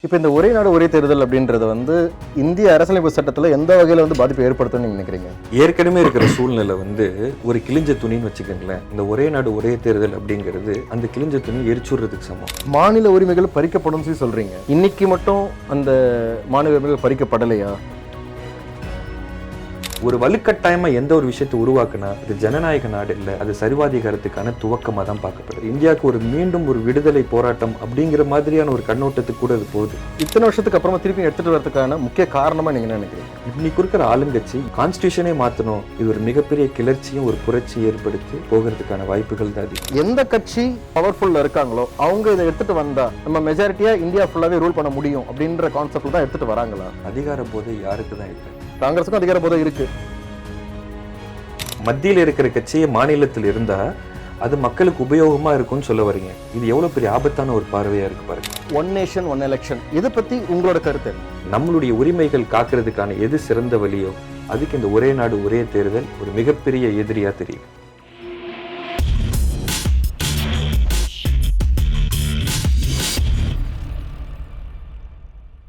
இப்போ இந்த ஒரே நாடு ஒரே தேர்தல் அப்படின்றது வந்து இந்திய அரசியலமைப்பு சட்டத்தில் எந்த வகையில் வந்து பாதிப்பு ஏற்படுத்தும்னு நீங்கள் நினைக்கிறீங்க? ஏற்கனவே இருக்கிற சூழ்நிலை ஒரு கிழிஞ்ச துணின்னு வச்சுக்கோங்களேன். இந்த ஒரே நாடு ஒரே தேர்தல் அப்படிங்கிறது அந்த கிழிஞ்ச துணி எரிச்சுடுறதுக்கு சமம். மாநில உரிமைகள் பறிக்கப்படும் சொல்லி சொல்றீங்க. இன்னைக்கு மட்டும் அந்த மாநில உரிமைகள் பறிக்கப்படலையா? ஒரு வலுக்கட்டாயமா எந்த ஒரு விஷயத்தை உருவாக்குனா அது ஜனநாயக நாடு இல்லை, அது சரிவாதிகாரத்துக்கான துவக்கமாக தான் பார்க்கப்படுது. இந்தியாவுக்கு மீண்டும் ஒரு விடுதலை போராட்டம் அப்படிங்கிற மாதிரியான ஒரு கண்ணோட்டத்துக்கு கூட அது போகுது. இத்தனை வருஷத்துக்கு அப்புறமா திருப்பி எடுத்துட்டு வரதுக்கான முக்கிய காரணமா நீங்க நினைக்கிறீங்க? இன்னைக்கு இருக்கிற ஆளுங்கட்சி கான்ஸ்டியூஷனே மாற்றணும், இது ஒரு மிகப்பெரிய கிளர்ச்சியும் ஒரு புரட்சி ஏற்படுத்தி போகிறதுக்கான வாய்ப்புகள் தான் அதிகம். எந்த கட்சி பவர்ஃபுல்லா இருக்காங்களோ அவங்க இதை எடுத்துட்டு வந்தா நம்ம மெஜாரிட்டியா இந்தியா ஃபுல்லாவே ரூல் பண்ண முடியும் அப்படின்ற கான்செப்ட்ல தான் எடுத்துட்டு வராங்களா? அதிகார போதை யாருக்கு தான் இல்லை. காங்கிரஸுக்கும் அதிகார போதை இருக்கு. மத்தியில் இருக்கிற கட்சியை மாநிலத்தில் இருந்தா அது மக்களுக்கு உபயோகமா இருக்கும்னு சொல்ல வரீங்க. இது எவ்வளவு பெரிய ஆபத்தான ஒரு பார்வையா இருக்கு பாருங்க. ஒன் நேஷன் ஒன் எலெக்ஷன், இதை பத்தி உங்களோட கருத்து என்ன? நம்மளுடைய உரிமைகள் காக்கிறதுக்கான எது சிறந்த வழியோ அதுக்கு இந்த ஒரே நாடு ஒரே தேர்தல் ஒரு மிகப்பெரிய எதிரியா தெரியும்.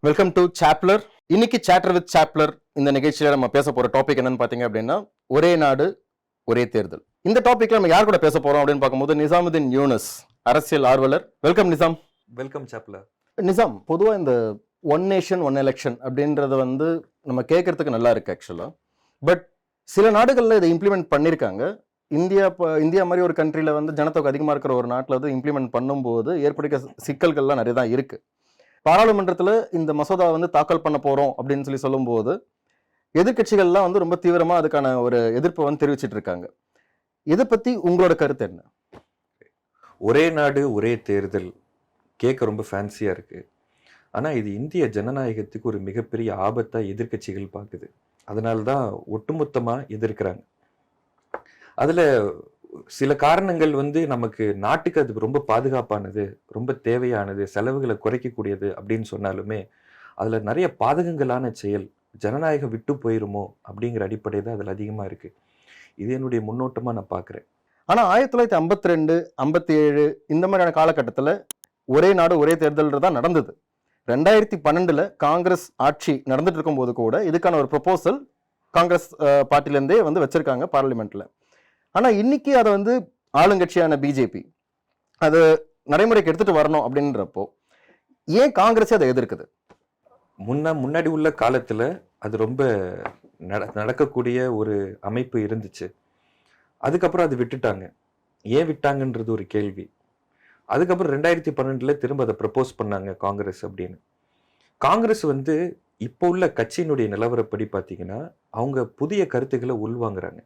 Welcome to Chapler. இன்னைக்கு சாட்டர் வித் சாப்லர் இந்த நிகழ்ச்சியில நம்ம பேச போற டாபிக் என்னன்னு பாத்தீங்க அப்படின்னா ஒரே நாடு ஒரே தேர்தல். இந்த டாபிக்ல நம்ம யார் கூட பேச போறோம் அப்படின்னு பார்க்கும்போது நிசாமுதீன் யூனஸ், அரசியல் ஆர்வலர். வெல்கம் நிசாம். வெல்கம் சாப்லர். நிசாம், பொதுவா இந்த ஒன் நேஷன் ஒன் எலெக்ஷன் அப்படின்றத வந்து நம்ம கேட்கறதுக்கு நல்லா இருக்கு ஆக்சுவலா. பட் சில நாடுகள்ல இதை இம்ப்ளிமெண்ட் பண்ணியிருக்காங்க. இந்தியா மாதிரி ஒரு கண்ட்ரில வந்து ஜனத்தொகை அதிகமா இருக்கிற ஒரு நாட்டில் வந்து இம்ப்ளிமெண்ட் பண்ணும்போது ஏற்படுகிற சிக்கல்கள்லாம் நிறைய தான் இருக்கு. பாராளுமன்றத்தில் இந்த மசோதா வந்து தாக்கல் பண்ண போறோம் அப்படின்னு சொல்லும்போது எதிர்கட்சிகள்லாம் வந்து ரொம்ப தீவிரமா அதுக்கான ஒரு எதிர்ப்பை வந்து தெரிவிச்சிட்டு இருக்காங்க. இதை பத்தி உங்களோட கருத்து என்ன? ஒரே நாடு ஒரே தேர்தல் கேட்க ரொம்ப ஃபேன்சியா இருக்கு. ஆனா இது இந்திய ஜனநாயகத்துக்கு ஒரு மிகப்பெரிய ஆபத்தா எதிர்கட்சிகள் பார்க்குது. அதனால்தான் ஒட்டுமொத்தமா எதிர்க்கிறாங்க. அதுல சில காரணங்கள் நமக்கு நாட்டுக்கு அது ரொம்ப பாதுகாப்பானது, ரொம்ப தேவையானது, செலவுகளை குறைக்கக்கூடியது அப்படின்னு சொன்னாலுமே அதுல நிறைய பாதகங்களான செயல், ஜனநாயகம் விட்டு போயிருமோ அப்படிங்கிற அடிப்படை தான் அதுல அதிகமா இருக்கு. இது என்னுடைய முன்னோட்டமா நான் பாக்குறேன். ஆனா 1952, 57 இந்த மாதிரியான காலகட்டத்தில் ஒரே நாடு ஒரே தேர்தல் தான் நடந்தது. 2012 காங்கிரஸ் ஆட்சி நடந்துட்டு இருக்கும் போது கூட இதுக்கான ஒரு ப்ரொபோசல் காங்கிரஸ் பார்ட்டிலேருந்தே வந்து வச்சிருக்காங்க பார்லிமெண்ட்ல. ஆனா இன்னைக்கு அதை வந்து ஆளுங்கட்சியான பிஜேபி அது நடைமுறைக்கு எடுத்துட்டு வரணும் அப்படின்றப்போ ஏன் காங்கிரஸே அதை எதிர்க்குது? முன்னாடி உள்ள காலத்துல அது ரொம்ப நடக்கக்கூடிய ஒரு அமைப்பு இருந்துச்சு. அதுக்கப்புறம் அது விட்டுட்டாங்க. ஏன் விட்டாங்கன்றது ஒரு கேள்வி. அதுக்கப்புறம் 2012 திரும்ப அதை ப்ரப்போஸ் பண்ணாங்க காங்கிரஸ் அப்படின்னு. காங்கிரஸ் இப்போ உள்ள கட்சியினுடைய நிலவரப்படி பார்த்தீங்கன்னா அவங்க புதிய கருத்துக்களை உள்வாங்குறாங்க.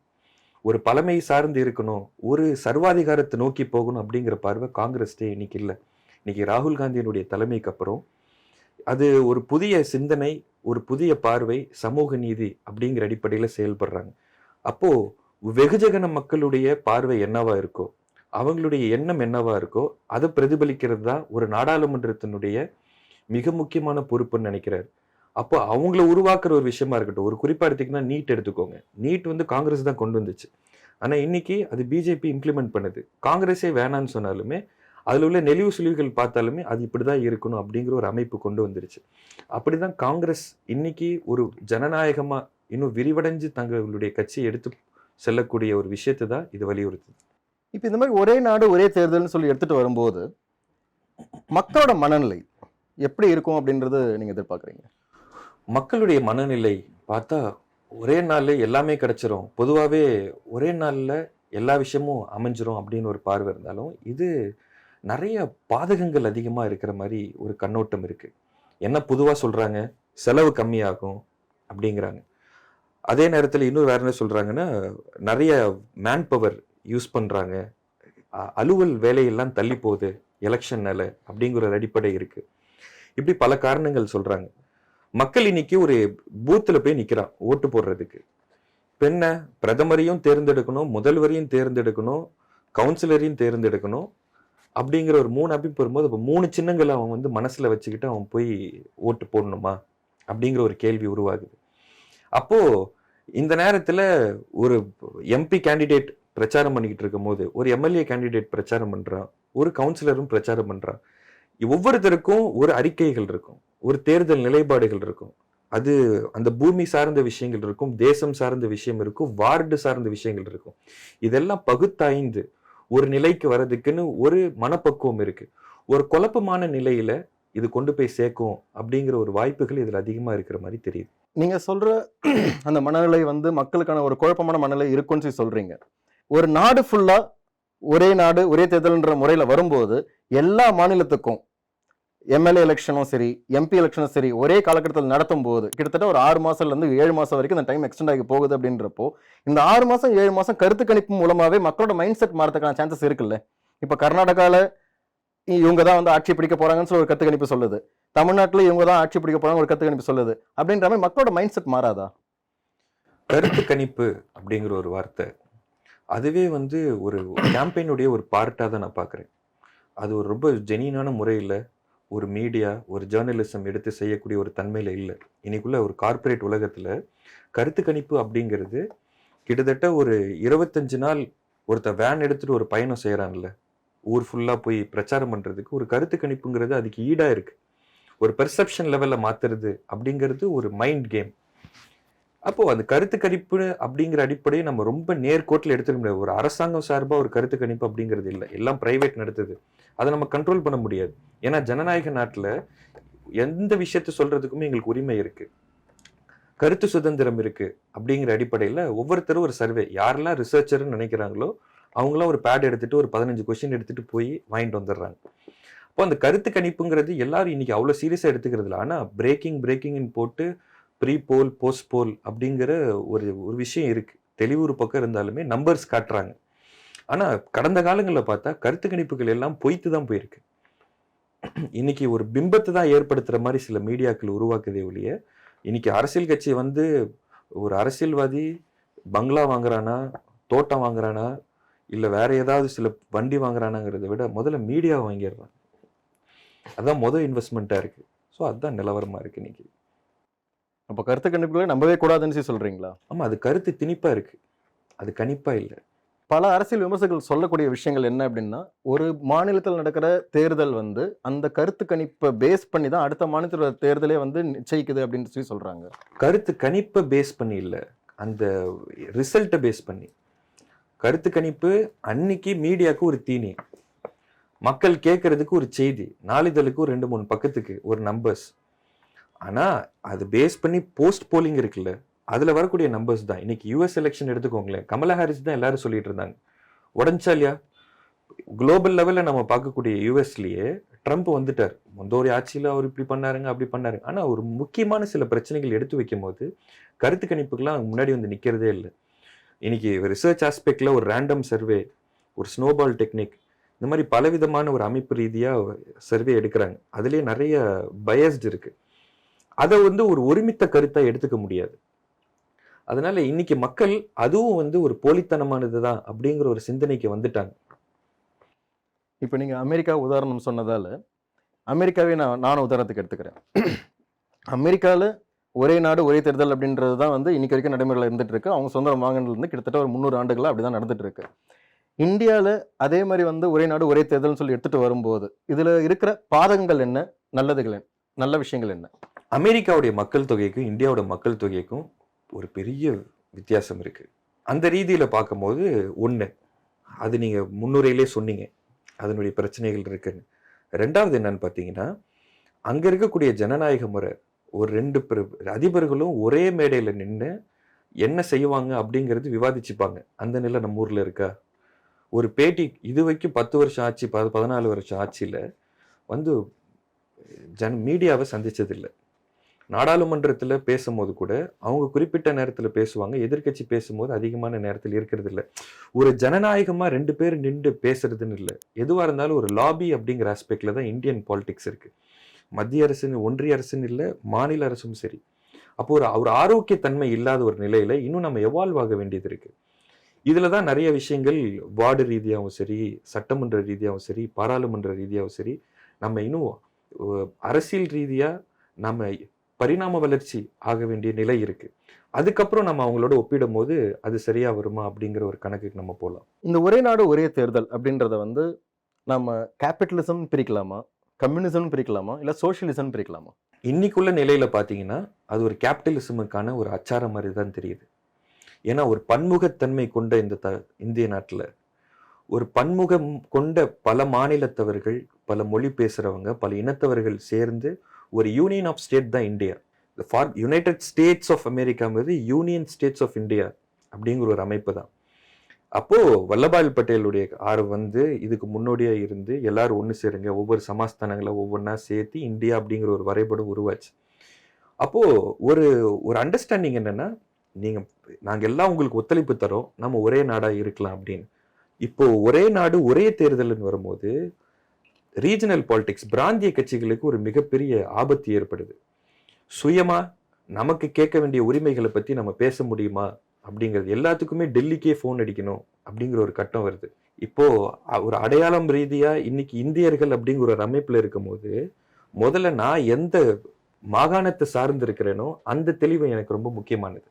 ஒரு பழமை சார்ந்து இருக்கணும், ஒரு சர்வாதிகாரத்தை நோக்கி போகணும் அப்படிங்கிற பார்வை காங்கிரஸ்டே இன்னைக்கு இல்லை. இன்னைக்கு ராகுல் காந்தியினுடைய தலைமைக்கு அப்புறம் அது ஒரு புதிய சிந்தனை, ஒரு புதிய பார்வை, சமூக நீதி அப்படிங்கிற அடிப்படையில் செயல்படுறாங்க. அப்போ வெகுஜன மக்களுடைய பார்வை என்னவா இருக்கோ, அவங்களுடைய எண்ணம் என்னவா இருக்கோ அதை பிரதிபலிக்கிறது தான் ஒரு நாடாளுமன்றத்தினுடைய மிக முக்கியமான பொறுப்புன்னு நினைக்கிறாரு. அப்போ அவங்கள உருவாக்குற ஒரு விஷயமா இருக்கட்டும். ஒரு குறிப்பா எடுத்தீங்கன்னா நீட் எடுத்துக்கோங்க. நீட் காங்கிரஸ் தான் கொண்டு வந்துச்சு. ஆனா இன்னைக்கு அது பிஜேபி இம்ப்ளிமெண்ட் பண்ணுது. காங்கிரஸே வேணான்னு சொன்னாலுமே அதுல உள்ள நெளிவு சுழிவுகள் பார்த்தாலுமே அது இப்படிதான் இருக்கணும் அப்படிங்கிற ஒரு அமைப்பு கொண்டு வந்துருச்சு. அப்படிதான் காங்கிரஸ் இன்னைக்கு ஒரு ஜனநாயகமா இன்னும் விரிவடைஞ்சு தங்களுடைய கட்சியை எடுத்து செல்லக்கூடிய ஒரு விஷயத்தை தான் இது வலியுறுத்துது. இப்ப இந்த மாதிரி ஒரே நாடு ஒரே தேர்தல்னு சொல்லி எடுத்துட்டு வரும்போது மக்களோட மனநிலை எப்படி இருக்கும் அப்படின்றது நீங்க எதிர்பார்க்குறீங்க? மக்களுடைய மனநிலை பார்த்தா ஒரே நாள்ல எல்லாமே கிடைச்சிரும், பொதுவாகவே ஒரே நாளில் எல்லா விஷயமும் அமைஞ்சிரும் அப்படின்னு ஒரு பார்வை இருந்தாலும் இது நிறைய பாதகங்கள் அதிகமாக இருக்கிற மாதிரி ஒரு கண்ணோட்டம் இருக்கு. என்ன பொதுவாக சொல்றாங்க, செலவு கம்மியாகும் அப்படிங்கிறாங்க. அதே நேரத்தில் இன்னொரு வேற என்ன சொல்றாங்கன்னா நிறைய மேன் பவர் யூஸ் பண்றாங்க, அலுவல் வேலையெல்லாம் தள்ளி போகுது எலெக்ஷன்னால அப்படிங்கிற ஒரு அடிப்படை இருக்கு. இப்படி பல காரணங்கள் சொல்றாங்க. மக்கள் இன்னைக்கு ஒரு பூத்துல போய் நிக்கிறான் ஓட்டு போடுறதுக்கு. பெண்ண பிரதமரையும் தேர்ந்தெடுக்கணும், முதல்வரையும் தேர்ந்தெடுக்கணும், கவுன்சிலரையும் தேர்ந்தெடுக்கணும் அப்படிங்கிற ஒரு 3 அமைப்பு வரும்போது அப்போ 3 சின்னங்களை அவன் மனசுல வச்சுக்கிட்டு அவன் போய் ஓட்டு போடணுமா அப்படிங்கிற ஒரு கேள்வி உருவாகுது. அப்போ இந்த நேரத்துல ஒரு எம்பி கேண்டிடேட் பிரச்சாரம் பண்ணிக்கிட்டு இருக்கும் போது ஒரு எம்எல்ஏ கேண்டிடேட் பிரச்சாரம் பண்றான், ஒரு கவுன்சிலரும் பிரச்சாரம் பண்றான். ஒவ்வொருத்தருக்கும் ஒரு அறிக்கைகள் இருக்கும், ஒரு தேர்தல் நிலைப்பாடுகள் இருக்கும். அது அந்த பூமி சார்ந்த விஷயங்கள் இருக்கும், தேசம் சார்ந்த விஷயம் இருக்கும், வார்டு சார்ந்த விஷயங்கள் இருக்கும். இதெல்லாம் பகுத்தாய்ந்து ஒரு நிலைக்கு வர்றதுக்குன்னு ஒரு மனப்பக்குவம் இருக்கு. ஒரு குழப்பமான நிலையில இது கொண்டு போய் சேர்க்கும் அப்படிங்கிற ஒரு வாய்ப்புகள் இதுல அதிகமா இருக்கிற மாதிரி தெரியுது. நீங்க சொல்ற அந்த மனநிலை வந்து மக்களுக்கான ஒரு குழப்பமான மனநிலை இருக்குன்னு சொல்லி சொல்றீங்க. ஒரு நாடு ஃபுல்லா ஒரே நாடு ஒரே தேர்தல்ன்ற முறையில வரும்போது எல்லா மாநிலத்துக்கும் எம்எல்ஏ எலெக்ஷனும் சரி, எம்பி எலெக்ஷனும் சரி, ஒரே காலகட்டத்தில் நடத்தும் போது கிட்டத்தட்ட ஒரு 6 மாசம்ல இருந்து 7 மாசம் வரைக்கும் இந்த டைம் எக்ஸ்டெண்ட் ஆகி போகுது அப்படின்றப்போ, இந்த 6 மாசம் 7 மாசம் கருத்து கணிப்பு மூலமாவே மக்களோட மைண்ட் செட் மாறதுக்கான சான்சஸ் இருக்குல்ல. இப்ப கர்நாடகால இவங்க தான் வந்து ஆட்சி பிடிக்க போறாங்கன்னு சொல்லி ஒரு கருத்து கணிப்பு சொல்லுது. தமிழ்நாட்டுல இவங்க தான் ஆட்சி பிடிக்க போறாங்க ஒரு கருத்து கணிப்பு சொல்லுது. அப்படின்ற மாதிரி மக்களோட மைண்ட் செட் மாறாதா? கருத்து கணிப்பு அப்படிங்கிற ஒரு வார்த்தை அதுவே வந்து ஒரு கேம்பெயினுடைய ஒரு பார்ட்டாக தான் நான் பார்க்குறேன். அது ஒரு ரொம்ப ஜெனியூனான முறையில் ஒரு மீடியா, ஒரு ஜேர்னலிசம் எடுத்து செய்யக்கூடிய ஒரு தன்மையில் இல்லை. இன்னைக்குள்ள ஒரு கார்ப்பரேட் உலகத்தில் கருத்து கணிப்பு அப்படிங்கிறது கிட்டத்தட்ட ஒரு 25 நாள் ஒருத்தர் வேன் எடுத்துட்டு ஒரு பயணம் செய்கிறான்ல, ஊர் ஃபுல்லாக போய் பிரச்சாரம் பண்ணுறதுக்கு ஒரு கருத்து கணிப்புங்கிறது அதுக்கு ஈடாக இருக்குது. ஒரு பெர்செப்ஷன் லெவலில் மாற்றுறது அப்படிங்கிறது ஒரு மைண்ட் கேம். அப்போது அந்த கருத்து கணிப்பு அப்படிங்கிற அடிப்படையை நம்ம ரொம்ப நேர்கோட்டில் எடுத்துக்க முடியாது. ஒரு அரசாங்கம் சார்பாக ஒரு கருத்து கணிப்பு அப்படிங்கிறது இல்லை, எல்லாம் பிரைவேட் நடத்துது. அதை நம்ம கண்ட்ரோல் பண்ண முடியாது. ஏன்னா ஜனநாயக நாட்டில் எந்த விஷயத்த சொல்றதுக்குமே எங்களுக்கு உரிமை இருக்கு, கருத்து சுதந்திரம் இருக்கு. அப்படிங்கிற அடிப்படையில் ஒவ்வொருத்தரும் ஒரு சர்வே, யாரெல்லாம் ரிசர்ச்சர்னு நினைக்கிறாங்களோ அவங்களாம் ஒரு பேட் எடுத்துட்டு ஒரு 15 கொஸ்டின் எடுத்துட்டு போய் வாங்கிட்டு வந்துடுறாங்க. அப்போ அந்த கருத்து கணிப்புங்கிறது எல்லாரும் இன்னைக்கு அவ்வளோ சீரியஸாக எடுத்துக்கிறது இல்லை. ஆனால் பிரேக்கிங்னு போட்டு ப்ரீ போல் போஸ்ட் போல் அப்படிங்கிற ஒரு ஒரு விஷயம் இருக்கு. தெளிவு ஒரு பக்கம் இருந்தாலுமே நம்பர்ஸ் காட்டுறாங்க. ஆனால் கடந்த காலங்களில் பார்த்தா கருத்து கணிப்புகள் எல்லாம் பொய்த்து தான் போயிருக்கு. இன்னைக்கு ஒரு பிம்பத்தை தான் ஏற்படுத்துற மாதிரி சில மீடியாக்கள் உருவாக்குதே ஒழிய, இன்னைக்கு அரசியல் கட்சி வந்து ஒரு அரசியல்வாதி பங்களா வாங்குறானா, தோட்டம் வாங்குறானா, இல்லை வேற ஏதாவது சில வண்டி வாங்குறானாங்கிறத விட முதல்ல மீடியா வாங்கிடுறான். அதான் முதல் இன்வெஸ்ட்மெண்ட்டாக இருக்கு. ஸோ அதுதான் நிலவரமா இருக்கு இன்னைக்கு. அப்போ கருத்து கணிப்புகளை நம்பவே கூடாதுன்னு சொல்லி சொல்றீங்களா? ஆமாம், அது கருத்து திணிப்பா இருக்கு, அது கணிப்பா இல்லை. பல அரசியல் விமர்சகர்கள் சொல்லக்கூடிய விஷயங்கள் என்ன அப்படின்னா, ஒரு மாநிலத்தில் நடக்கிற தேர்தல் வந்து அந்த கருத்து கணிப்பை பேஸ் பண்ணி தான் அடுத்த மாநிலத்தோட தேர்தலே வந்து நிச்சயிக்குது அப்படின்னு சொல்லி சொல்றாங்க. கருத்து கணிப்பை பேஸ் பண்ணி இல்லை, அந்த ரிசல்ட்டை பேஸ் பண்ணி. கருத்து கணிப்பு அன்னைக்கு மீடியாவுக்கு ஒரு தீனி, மக்கள் கேட்கறதுக்கு ஒரு செய்தி, நாளிதழுக்கு ஒரு 2-3 பக்கத்துக்கு ஒரு நம்பர்ஸ். ஆனால் அது பேஸ் பண்ணி போஸ்ட் போலிங் இருக்குல்ல, அதில் வரக்கூடிய நம்பர்ஸ் தான். இன்னைக்கு யூஎஸ் எலெக்ஷன் எடுத்துக்கோங்களேன், கமலா ஹாரிஸ் தான் எல்லாரும் சொல்லிட்டு இருந்தாங்க. உடஞ்சா இல்லையா? குளோபல் லெவலில் நம்ம பார்க்கக்கூடிய யூஎஸ்லேயே ட்ரம்ப் வந்துட்டார். முந்தோரி ஆட்சியில் அவர் இப்படி பண்ணாருங்க அப்படி பண்ணாருங்க. ஆனால் ஒரு முக்கியமான சில பிரச்சனைகள் எடுத்து வைக்கும் போது கருத்து கணிப்புக்கெல்லாம் முன்னாடி வந்து நிற்கிறதே இல்லை. இன்னைக்கு ரிசர்ச் ஆஸ்பெக்டில் ஒரு ரேண்டம் சர்வே, ஒரு ஸ்னோபால் டெக்னிக், இந்த மாதிரி பலவிதமான ஒரு அமைப்பு ரீதியாக சர்வே எடுக்கிறாங்க. அதுலேயே நிறைய பயஸ்டு இருக்கு. அதை வந்து ஒரு ஒருமித்த கருத்தாக எடுத்துக்க முடியாது. அதனால இன்னைக்கு மக்கள் அதுவும் வந்து ஒரு போலித்தனமானது தான் அப்படிங்கிற ஒரு சிந்தனைக்கு வந்துட்டாங்க. இப்போ நீங்கள் அமெரிக்கா உதாரணம் சொன்னதால் அமெரிக்காவே நானும் உதாரணத்துக்கு எடுத்துக்கிறேன். அமெரிக்காவில் ஒரே நாடு ஒரே தேர்தல் அப்படின்றது தான் வந்து இன்னைக்கு வரைக்கும் நடைமுறையில் இருந்துட்டு இருக்கு. அவங்க சொந்த வாங்கினதுலேருந்து கிட்டத்தட்ட ஒரு 300 ஆண்டுகளாக அப்படி தான் நடந்துட்டு இருக்கு. இந்தியாவில் அதே மாதிரி வந்து ஒரே நாடு ஒரே தேர்தல்னு சொல்லி எடுத்துட்டு வரும்போது இதில் இருக்கிற பாதகங்கள் என்ன, நல்லதுகள் என்ன, நல்ல விஷயங்கள் என்ன? அமெரிக்காவுடைய மக்கள் தொகைக்கும் இந்தியாவோட மக்கள் தொகைக்கும் ஒரு பெரிய வித்தியாசம் இருக்கு. அந்த ரீதியில் பார்க்கும்போது ஒன்று, அது நீங்கள் முன்னுரையிலே சொன்னீங்க அதனுடைய பிரச்சனைகள் இருக்குன்னு. ரெண்டாவது என்னன்னு பார்த்தீங்கன்னா, அங்கே இருக்கக்கூடிய ஜனநாயக முறை, ஒரு 2 அதிபர்களும் ஒரே மேடையில் நின்று என்ன செய்வாங்க அப்படிங்கிறது விவாதிச்சுப்பாங்க. அந்த நிலை நம்ம ஊரில் இருக்கா? ஒரு பேட்டி இது வரைக்கும் 10 வருஷம் ஆட்சி, 14 வருஷம் ஆட்சியில் வந்து மீடியாவை சந்திச்சதில்லை. நாடாளுமன்றத்தில் பேசும்போது கூட அவங்க குறிப்பிட்ட நேரத்தில் பேசுவாங்க, எதிர்கட்சி பேசும்போது அதிகமான நேரத்தில் இருக்கிறது இல்லை. ஒரு ஜனநாயகமாக 2 பேர் நின்று பேசுறதுன்னு இல்லை. எதுவாக இருந்தாலும் ஒரு லாபி அப்படிங்கிற ஆஸ்பெக்டில் தான் இந்தியன் பாலிடிக்ஸ் இருக்கு. மத்திய அரசுன்னு, ஒன்றிய அரசுன்னு இல்லை, மாநில அரசும் சரி. அப்போ ஒரு ஆரோக்கியத்தன்மை இல்லாத ஒரு நிலையில இன்னும் நம்ம எவால்வ் ஆக வேண்டியது இருக்கு. இதுல தான் நிறைய விஷயங்கள் வார்டு ரீதியாகவும் சரி, சட்டமன்ற ரீதியாகவும் சரி, பாராளுமன்ற ரீதியாகவும் சரி, நம்ம இன்னும் அரசியல் ரீதியா நம்ம பரிணாம வளர்ச்சி ஆக வேண்டிய நிலை இருக்கு. அதுக்கப்புறம் நம்ம அவங்களோட ஒப்பிடும் போது அது சரியா வருமா அப்படிங்கிற ஒரு கணக்குக்கு நம்ம போகலாம். இந்த ஒரே நாடு ஒரே தேர்தல் அப்படின்றத வந்து நம்ம கேபிட்டலிசம் பிரிக்கலாமா, கம்யூனிசம் பிரிக்கலாமா இல்ல சோஷியலிசம் பிரிக்கலாமா? இன்னைக்குள்ள நிலையில பாத்தீங்கன்னா அது ஒரு கேபிட்டலிசமுக்கான ஒரு அச்சாரம் மாதிரி தான் தெரியுது. ஏன்னா ஒரு பன்முகத்தன்மை கொண்ட இந்திய நாட்டுல ஒரு பன்முகம் கொண்ட பல மாநிலத்தவர்கள், பல மொழி பேசுறவங்க, பல இனத்தவர்கள் சேர்ந்து ஒரு யூனியன் ஆஃப் ஸ்டேட் தான் இந்தியா. யுனைடெட் ஸ்டேட்ஸ் ஆஃப் அமெரிக்காங்கிறது யூனியன் ஸ்டேட்ஸ் ஆஃப் இந்தியா அப்படிங்கிற ஒரு அமைப்பு தான். அப்போ வல்லபாய் பட்டேலுடைய இதுக்கு முன்னோடியா இருந்து எல்லாரும் ஒன்று சேருங்க, ஒவ்வொரு சமஸ்தானங்களை ஒவ்வொன்றா சேர்த்து இந்தியா அப்படிங்கிற ஒரு வரைபடம் உருவாச்சு. அப்போ ஒரு ஒரு அண்டர்ஸ்டாண்டிங் என்னன்னா, நாங்க எல்லாம் உங்களுக்கு ஒத்துழைப்பு தரோம், நம்ம ஒரே நாடா இருக்கலாம் அப்படின்னு. இப்போ ஒரே நாடு ஒரே தேர்தல்னு வரும்போது ரீஜனல் பாலிடிக்ஸ், பிராந்திய கட்சிகளுக்கு ஒரு மிகப்பெரிய ஆபத்து ஏற்படுது. சுயமா நமக்கு கேட்க வேண்டிய உரிமைகளை பத்தி நம்ம பேச முடியுமா அப்படிங்கிறது, எல்லாத்துக்குமே டெல்லிக்கே ஃபோன் அடிக்கணும் அப்படிங்கிற ஒரு கட்டம் வருது. இப்போ ஒரு அடையாளம் ரீதியா இன்னைக்கு இந்தியர்கள் அப்படிங்கிற ஒரு அமைப்புல இருக்கும்போது, முதல்ல நான் எந்த மாகாணத்தை சார்ந்து இருக்கிறேனோ அந்த தெளிவு எனக்கு ரொம்ப முக்கியமானது.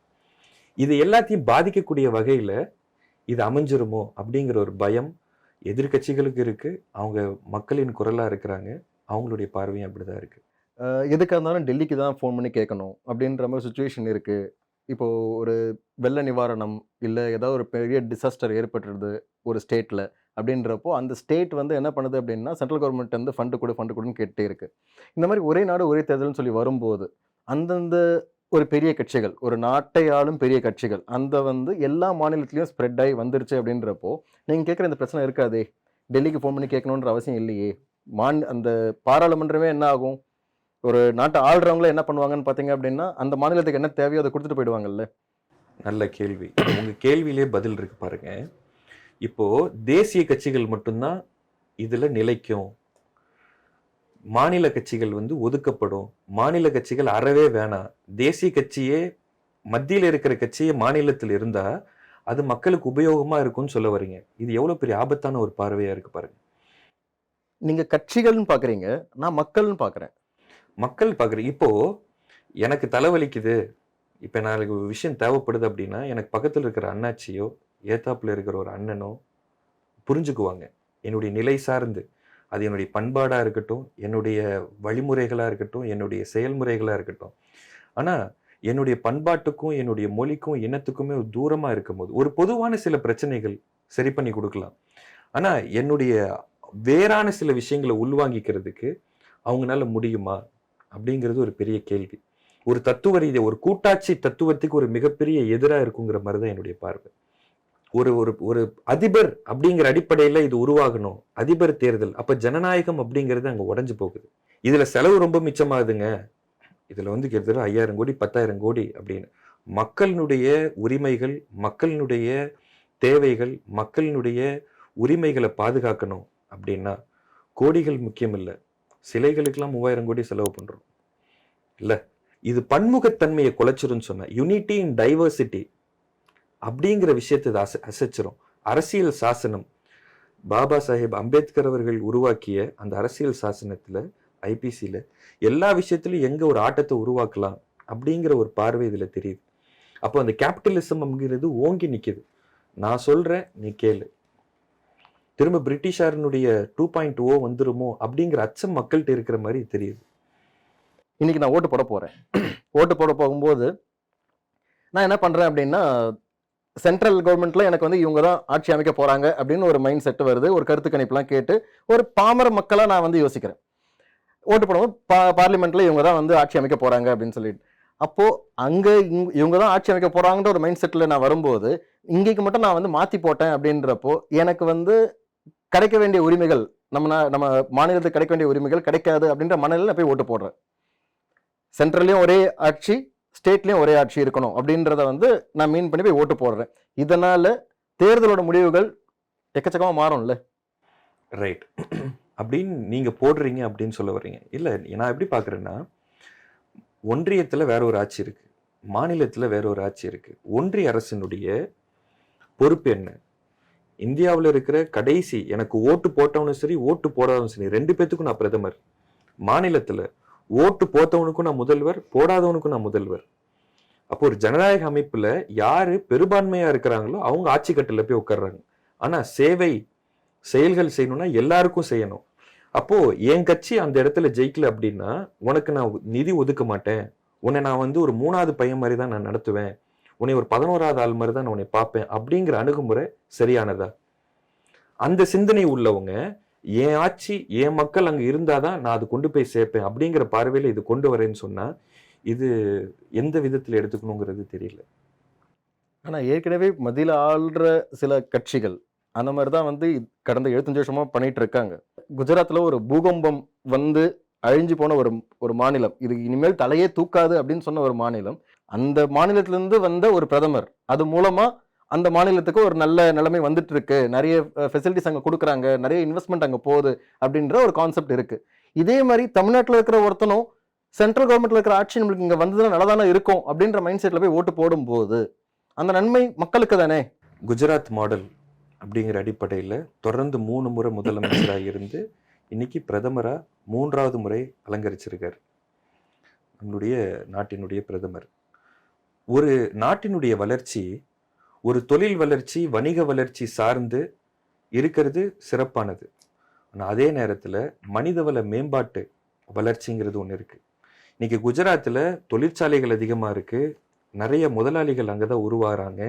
இது எல்லாத்தையும் பாதிக்கக்கூடிய வகையில இது அமைஞ்சிருமோ அப்படிங்கிற ஒரு பயம் எதிர்கட்சிகளுக்கு இருக்கு. அவங்க மக்களின் குரலா இருக்கிறாங்க, அவங்களுடைய பார்வையும் அப்படிதான் இருக்கு. எதுக்காக இருந்தாலும் டெல்லிக்கு தான் ஃபோன் பண்ணி கேட்கணும் அப்படின்ற மாதிரி சுச்சுவேஷன் இருக்கு. இப்போ ஒரு வெள்ள நிவாரணம் இல்ல ஏதாவது ஒரு பெரிய டிசாஸ்டர் ஏற்பட்டுருது ஒரு ஸ்டேட்ல அப்படின்றப்போ, அந்த ஸ்டேட் வந்து என்ன பண்ணுது அப்படின்னா, சென்ட்ரல் கவர்மெண்ட் வந்து ஃபண்டு கொடுன்னு கேட்டுட்டே இருக்கு. இந்த மாதிரி ஒரே நாடு ஒரே தேர்தல்னு சொல்லி வரும்போது, அந்தந்த ஒரு பெரிய கட்சிகள், ஒரு நாட்டை ஆளும் பெரிய கட்சிகள், அந்த வந்து எல்லா மாநிலத்திலயும் ஸ்ப்ரெட் ஆகி வந்துருச்சு அப்படின்றப்போ, நீங்க கேட்குற இந்த பிரச்சனை இருக்காதே. டெல்லிக்கு ஃபோன் பண்ணி கேட்கணுன்ற அவசியம் இல்லையே. அந்த பாராளுமன்றமே என்ன ஆகும்? ஒரு நாட்டை ஆள்றவங்கள என்ன பண்ணுவாங்கன்னு பார்த்தீங்க அப்படின்னா, அந்த மாநிலத்துக்கு என்ன தேவையோ அதை கொடுத்துட்டு போயிடுவாங்கல்ல. நல்ல கேள்வி. உங்க கேள்வியிலே பதில் இருக்கு பாருங்க. இப்போ தேசிய கட்சிகள் மட்டும்தான் இதுல நிலைக்கும், மாநில கட்சிகள் ஒதுக்கப்படும், மாநில கட்சிகள் அறவே வேணாம், தேசிய கட்சியே மத்தியில் இருக்கிற கட்சியே மாநிலத்தில் இருந்தா அது மக்களுக்கு உபயோகமா இருக்கும்னு சொல்ல வரீங்க. இது எவ்வளவு பெரிய ஆபத்தான ஒரு பார்வையா இருக்கு பாருங்க. நீங்க கட்சிகள்னு பாக்குறீங்க, நான் மக்கள்னு பாக்குறேன். மக்கள் பாக்குறீங்க. இப்போ எனக்கு தலைவலிக்குது, இப்ப நாளைக்கு ஒரு விஷயம் தேவைப்படுது அப்படின்னா, எனக்கு பக்கத்துல இருக்கிற அண்ணாச்சியோ ஏத்தாப்புல இருக்கிற ஒரு அண்ணனோ புரிஞ்சுக்குவாங்க. என்னுடைய நிலை சார்ந்து, அது என்னுடைய பண்பாடா இருக்கட்டும், என்னுடைய வழிமுறைகளா இருக்கட்டும், என்னுடைய செயல்முறைகளா இருக்கட்டும். ஆனா என்னுடைய பண்பாட்டுக்கும் என்னுடைய மொழிக்கும் இனத்துக்குமே ஒரு தூரமா இருக்கும்போது ஒரு பொதுவான சில பிரச்சனைகள் சரி பண்ணி கொடுக்கலாம். ஆனா என்னுடைய வேறான சில விஷயங்களை உள்வாங்கிக்கிறதுக்கு அவங்களால முடியுமா அப்படிங்கிறது ஒரு பெரிய கேள்வி. ஒரு தத்துவ ரீதியா ஒரு கூட்டாட்சி தத்துவத்துக்கு ஒரு மிகப்பெரிய எதிராக இருக்குங்கிற மாதிரிதான் என்னுடைய பார்வை. ஒரு ஒரு ஒரு அதிபர் அப்படிங்கிற அடிப்படையில இது உருவாகணும், அதிபர் தேர்தல், அப்ப ஜனநாயகம் அப்படிங்கிறது அங்க உடைஞ்சு போகுது. இதுல செலவு ரொம்ப மிச்சமாகுதுங்க. இதுல கிட்டத்தட்ட 5000 கோடி 10,000 கோடி அப்படின்னு. மக்களினுடைய உரிமைகள், மக்களினுடைய தேவைகள், மக்களினுடைய உரிமைகளை பாதுகாக்கணும் அப்படின்னா கோடிகள் முக்கியம் இல்லை. சிலைகளுக்கெல்லாம் 3000 கோடி செலவு பண்றோம் இல்ல. இது பன்முகத்தன்மையை குலைச்சிருன்னு சொன்ன யூனிட்டி இன் டைவர்சிட்டி அப்படிங்கிற விஷயத்தை அசைச்சிரும். அரசியல் சாசனம், பாபா சாஹேப் அம்பேத்கர் அவர்கள் உருவாக்கிய அந்த அரசியல் சாசனத்துல, ஐபிசியில எல்லா விஷயத்திலும் எங்க ஒரு ஆட்டத்தை உருவாக்கலாம் அப்படிங்கிற ஒரு பார்வை இதுல தெரியுது. அப்போ அந்த கேபிட்டலிசம் அப்படிங்கிறது ஓங்கி நிக்குது. நான் சொல்றேன், நீ கேளு. திரும்ப பிரிட்டிஷாரனுடைய 2.0 வந்துருமோ அப்படிங்கிற அச்சம் மக்கள்கிட்ட இருக்கிற மாதிரி தெரியுது. இன்னைக்கு நான் ஓட்டு போட போறேன். ஓட்டு போட போகும்போது நான் என்ன பண்றேன் அப்படின்னா, சென்ட்ரல் கவர்மெண்ட்ல எனக்கு இவங்க தான் ஆட்சி அமைக்க போறாங்க அப்படின்னு ஒரு மைண்ட் செட் வருது. ஒரு கருத்து கணிப்புலாம் கேட்டு ஒரு பாமர மக்களா நான் யோசிக்கிறேன். ஓட்டு போடும்போது பார்லிமெண்ட்ல இவங்க தான் ஆட்சி அமைக்க போறாங்க அப்படின்னு சொல்லிட்டு, அப்போ அங்க இவங்க தான் ஆட்சி அமைக்க போறாங்கன்ற ஒரு மைண்ட் செட்ல நான் வரும்போது, இங்கேக்கு மட்டும் நான் மாத்தி போட்டேன் அப்படின்றப்போ எனக்கு கிடைக்க வேண்டிய உரிமைகள், நம்ம மாநிலத்துக்கு கிடைக்க வேண்டிய உரிமைகள் கிடைக்காது அப்படின்ற மனநிலையில போய் ஓட்டு போடுறேன். சென்ட்ரல்லையும் ஒரே ஆட்சி, ஸ்டேட்லயும் ஒரே ஆட்சி இருக்கணும் அப்படின்றத நான் மீன் பண்ணி போய் ஓட்டு போடுறேன். இதனால தேர்தலோட முடிவுகள் எக்கச்சக்கமா மாறும்ல. ரைட் அப்படின்னு நீங்க போடுறீங்க அப்படின்னு சொல்ல வர்றீங்க. இல்ல, நான் எப்படி பாக்குறேன்னா, ஒன்றியத்துல வேற ஒரு ஆட்சி இருக்கு, மாநிலத்துல வேற ஒரு ஆட்சி இருக்கு. ஒன்றிய அரசினுடைய பொறுப்பு என்ன? இந்தியாவில் இருக்கிற கடைசி, எனக்கு ஓட்டு போட்டவனும் சரி ஓட்டு போடாதவனும் சரி, 2 பேத்துக்கும் நான் பிரதமர். மாநிலத்துல ஓட்டு போட்டவனுக்கும் நான் முதல்வர், போடாதவனுக்கும் நான் முதல்வர். அப்போ ஒரு ஜனநாயக அமைப்புல யாரு பெரும்பான்மையா இருக்கிறாங்களோ அவங்க ஆட்சி கட்டில போய் உட்கார்றாங்க. ஆனா செயல்கள் செய்யணும்னா எல்லாருக்கும் செய்யணும். அப்போ என் கட்சி அந்த இடத்துல ஜெயிக்கல அப்படின்னா உனக்கு நான் நிதி ஒதுக்க மாட்டேன், உன்னை நான் வந்து ஒரு 3வது பையன் மாதிரி தான் நான் நடத்துவேன், உன்னை ஒரு 11வது ஆள் மாதிரி தான் நான் உன்னை பார்ப்பேன் அப்படிங்கிற அணுகுமுறை சரியானதா? அந்த சிந்தனை உள்ளவங்க என் ஆட்சி என் மக்கள் அங்க இருந்தாதான் நான் அது கொண்டு போய் சேர்ப்பேன் அப்படிங்கிற பார்வையில இது கொண்டு வரேன்னு சொன்னா இது எந்த விதத்துல எடுத்துக்கணுங்கிறது தெரியல. ஆனா ஏற்கனவே மத்தியில ஆள்ற சில கட்சிகள் அந்த மாதிரி தான் வந்து கடந்த 75 வருஷமா பண்ணிட்டு இருக்காங்க. குஜராத்ல ஒரு பூகம்பம் வந்து அழிஞ்சு போன ஒரு மாநிலம், இது இனிமேல் தலையே தூக்காது அப்படின்னு சொன்ன ஒரு மாநிலம், அந்த மாநிலத்திலிருந்து வந்த ஒரு பிரதமர், அது மூலமா அந்த மாநிலத்துக்கு ஒரு நல்ல நிலைமை வந்துட்டு இருக்கு, நிறைய ஃபெசிலிட்டிஸ் அங்க கொடுக்குறாங்க, நிறைய இன்வெஸ்ட்மெண்ட் அங்க போகுது அப்படின்ற ஒரு கான்செப்ட் இருக்கு. இதே மாதிரி தமிழ்நாட்டில் இருக்கிற ஒருத்தனும் சென்ட்ரல் கவர்மெண்ட்ல இருக்கிற ஆட்சி நம்மளுக்கு இங்க வந்ததுன்னா நல்லதானே இருக்கும் அப்படின்ற மைண்ட் செட்ல போய் ஓட்டு போடும்போது அந்த நன்மை மக்களுக்கு தானே. குஜராத் மாடல் அப்படிங்கிற அடிப்படையில் தொடர்ந்து 3 முறை முதலமைச்சராக இருந்து இன்னைக்கு பிரதமரா 3வது முறை அலங்கரிச்சிருக்காரு நம்மளுடைய நாட்டினுடைய பிரதமர். ஒரு நாட்டினுடைய வளர்ச்சி, ஒரு தொழில் வளர்ச்சி, வணிக வளர்ச்சி சார்ந்து இருக்கிறது சிறப்பானது. ஆனால் அதே நேரத்தில் மனிதவள மேம்பாட்டு வளர்ச்சிங்கிறது ஒன்று இருக்கு. இன்னைக்கு குஜராத்தில் தொழிற்சாலைகள் அதிகமாக இருக்கு, நிறைய முதலாளிகள் அங்கே தான் உருவாகிறாங்க,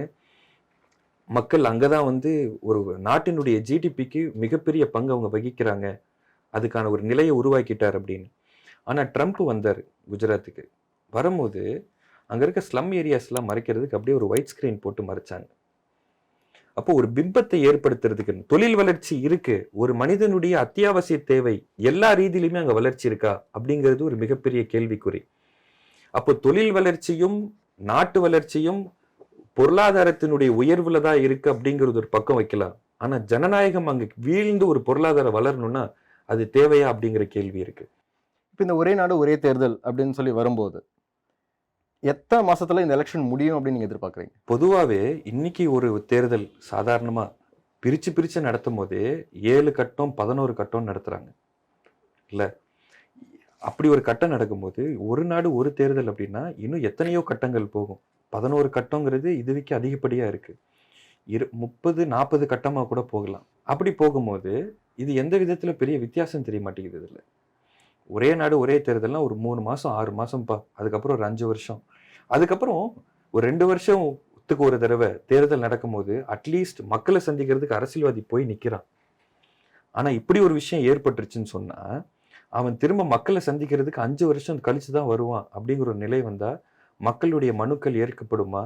மக்கள் அங்கே தான் வந்து ஒரு நாட்டினுடைய ஜிடிபிக்கு மிகப்பெரிய பங்கு அவங்க வகிக்கிறாங்க, அதுக்கான ஒரு நிலையை உருவாக்கிட்டார் அப்படின்னு. ஆனால் ட்ரம்ப் வந்தார் குஜராத்துக்கு, வரும்போது அங்கே இருக்க ஸ்லம் ஏரியாஸ்லாம் மறைக்கிறதுக்கு அப்படியே ஒரு ஒயிட் ஸ்கிரீன் போட்டு மறைச்சாங்க. அப்போ ஒரு பிம்பத்தை ஏற்படுத்துறதுக்கு தொழில் வளர்ச்சி இருக்கு, ஒரு மனிதனுடைய அத்தியாவசிய தேவை எல்லா ரீதியிலுமே அங்கே வளர்ச்சி இருக்கா அப்படிங்கிறது ஒரு மிகப்பெரிய கேள்விக்குறி. அப்போ தொழில் வளர்ச்சியும் நாட்டு வளர்ச்சியும் பொருளாதாரத்தினுடைய உயர்வுல தான் இருக்கு அப்படிங்கிறது ஒரு பக்கம் வைக்கலாம். ஆனா ஜனநாயகம் அங்க வீழ்ந்து ஒரு பொருளாதாரம் வளரணும்னா அது தேவையா அப்படிங்கிற கேள்வி இருக்கு. இப்போ இந்த ஒரே நாடு ஒரே தேர்தல் அப்படின்னு சொல்லி வரும்போது எத்தனை மாசத்துல இந்த எலெக்ஷன் முடியும் அப்படின்னு நீங்க எதிர்பார்க்குறீங்க? பொதுவாகவே இன்னைக்கு ஒரு தேர்தல் சாதாரணமா பிரிச்சு நடத்தும் போதே 7 கட்டம் 11 கட்டம் நடத்துறாங்க இல்ல. அப்படி ஒரு கட்டம் நடக்கும்போது ஒரு நாடு ஒரு தேர்தல் அப்படின்னா இன்னும் எத்தனையோ கட்டங்கள் போகும். 11 கட்டங்கிறது இதுவரைக்கு அதிகப்படியா இருக்கு, 30-40 கட்டமா கூட போகலாம். அப்படி போகும்போது இது எந்த விதத்துல பெரிய வித்தியாசம் தெரிய மாட்டேங்குது. இதுல ஒரே நாடு ஒரே தேர்தல்னா ஒரு 3 மாசம் 6 மாசம்ப்பா, அதுக்கப்புறம் ஒரு 5 வருஷம், அதுக்கப்புறம் ஒரு 2 வருஷத்துக்கு ஒரு தடவை தேர்தல் நடக்கும்போது அட்லீஸ்ட் மக்களை சந்திக்கிறதுக்கு அரசியல்வாதி போய் நிக்கிறான். ஆனா இப்படி ஒரு விஷயம் ஏற்பட்டுருச்சுன்னு சொன்னா அவன் திரும்ப மக்களை சந்திக்கிறதுக்கு 5 வருஷம் கழிச்சுதான் வருவான் அப்படிங்கிற ஒரு நிலை வந்தா மக்களுடைய மனுக்கள் ஏற்கப்படுமா,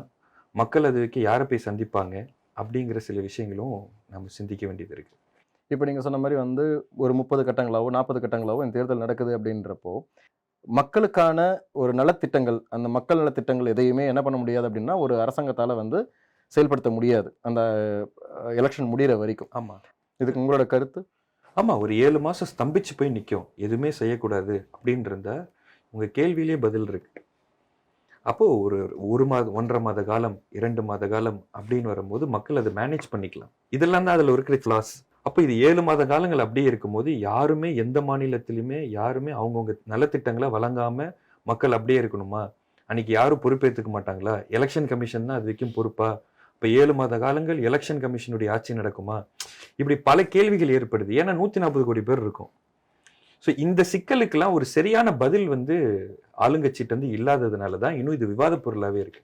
மக்கள் அதுக்கு யாரை போய் சந்திப்பாங்க அப்படிங்கிற சில விஷயங்களும் நம்ம சிந்திக்க வேண்டியது இருக்கு. இப்போ நீங்க சொன்ன மாதிரி வந்து ஒரு 30 கட்டங்களாவோ 40 கட்டங்களாவோ இந்த தேர்தல் நடக்குது அப்படின்றப்போ மக்களுக்கான ஒரு நலத்திட்டங்கள், அந்த மக்கள் நலத்திட்டங்கள் எதையுமே என்ன பண்ண முடியாது அப்படின்னா ஒரு அரசாங்கத்தால வந்து செயல்படுத்த முடியாது அந்த எலெக்ஷன் முடிகிற வரைக்கும். ஆமா, இதுக்கு உங்களோட கருத்து? ஆமா, ஒரு 7 மாசம் ஸ்தம்பிச்சு போய் நிற்கும், எதுவுமே செய்யக்கூடாது அப்படின்றத உங்க கேள்வியிலே பதில் இருக்கு. அப்போ ஒரு மாதம் 1.5 மாத காலம் 2 மாத காலம் அப்படின்னு வரும்போது மக்கள் அதை மேனேஜ் பண்ணிக்கலாம். இதெல்லாம் தான் அதுல இருக்கிற கிளாஸ். அப்போ இது 7 மாத காலங்கள் அப்படியே இருக்கும்போது யாருமே எந்த மாநிலத்திலுமே யாருமே அவங்கவுங்க நலத்திட்டங்களை வழங்காம மக்கள் அப்படியே இருக்கணுமா? அன்னைக்கு யாரும் பொறுப்பேற்றுக்க மாட்டாங்களா? எலெக்ஷன் கமிஷன் தான் அது வரைக்கும் பொறுப்பா? இப்போ 7 மாத காலங்கள் எலெக்ஷன் கமிஷனுடைய ஆட்சி நடக்குமா? இப்படி பல கேள்விகள் ஏற்படுது. ஏன்னா 140 கோடி பேர் இருக்கும். ஸோ இந்த சிக்கலுக்கெல்லாம் ஒரு சரியான பதில் வந்து ஆளுங்கட்சிட்டு வந்து இல்லாததுனால தான் இன்னும் இது விவாத பொருளாவே இருக்கு.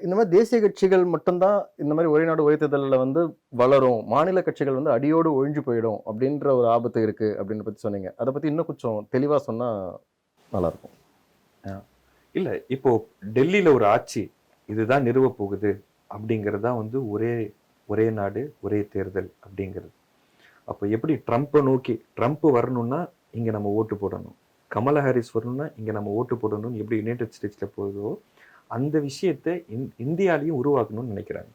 இந்த மாதிரி தேசிய கட்சிகள் மட்டும்தான் இந்த மாதிரி ஒரே நாடு ஒரே தேர்தலில் வந்து வளரும், மாநில கட்சிகள் வந்து அடியோடு ஒழிஞ்சு போயிடும் அப்படின்ற ஒரு ஆபத்து இருக்கு அப்படின்னு பத்தி சொன்னீங்க. அதை பத்தி இன்னும் கொஞ்சம் தெளிவா சொன்னா நல்லா இருக்கும். இல்லை, இப்போ டெல்லியில ஒரு ஆட்சி இதுதான் நிறுவ போகுது அப்படிங்கிறது தான் வந்து ஒரே நாடு ஒரே தேர்தல் அப்படிங்கிறது. அப்போ எப்படி ட்ரம்ப்பை நோக்கி ட்ரம்ப் வரணும்னா இங்கே நம்ம ஓட்டு போடணும், கமலா ஹாரிஸ் வரணும்னா இங்கே நம்ம ஓட்டு போடணும்னு எப்படி யுனைடெட் ஸ்டேட்ஸில் போகுதோ அந்த விஷயத்தை இந்தியாலையும் உருவாக்கணும்னு நினைக்கிறாங்க.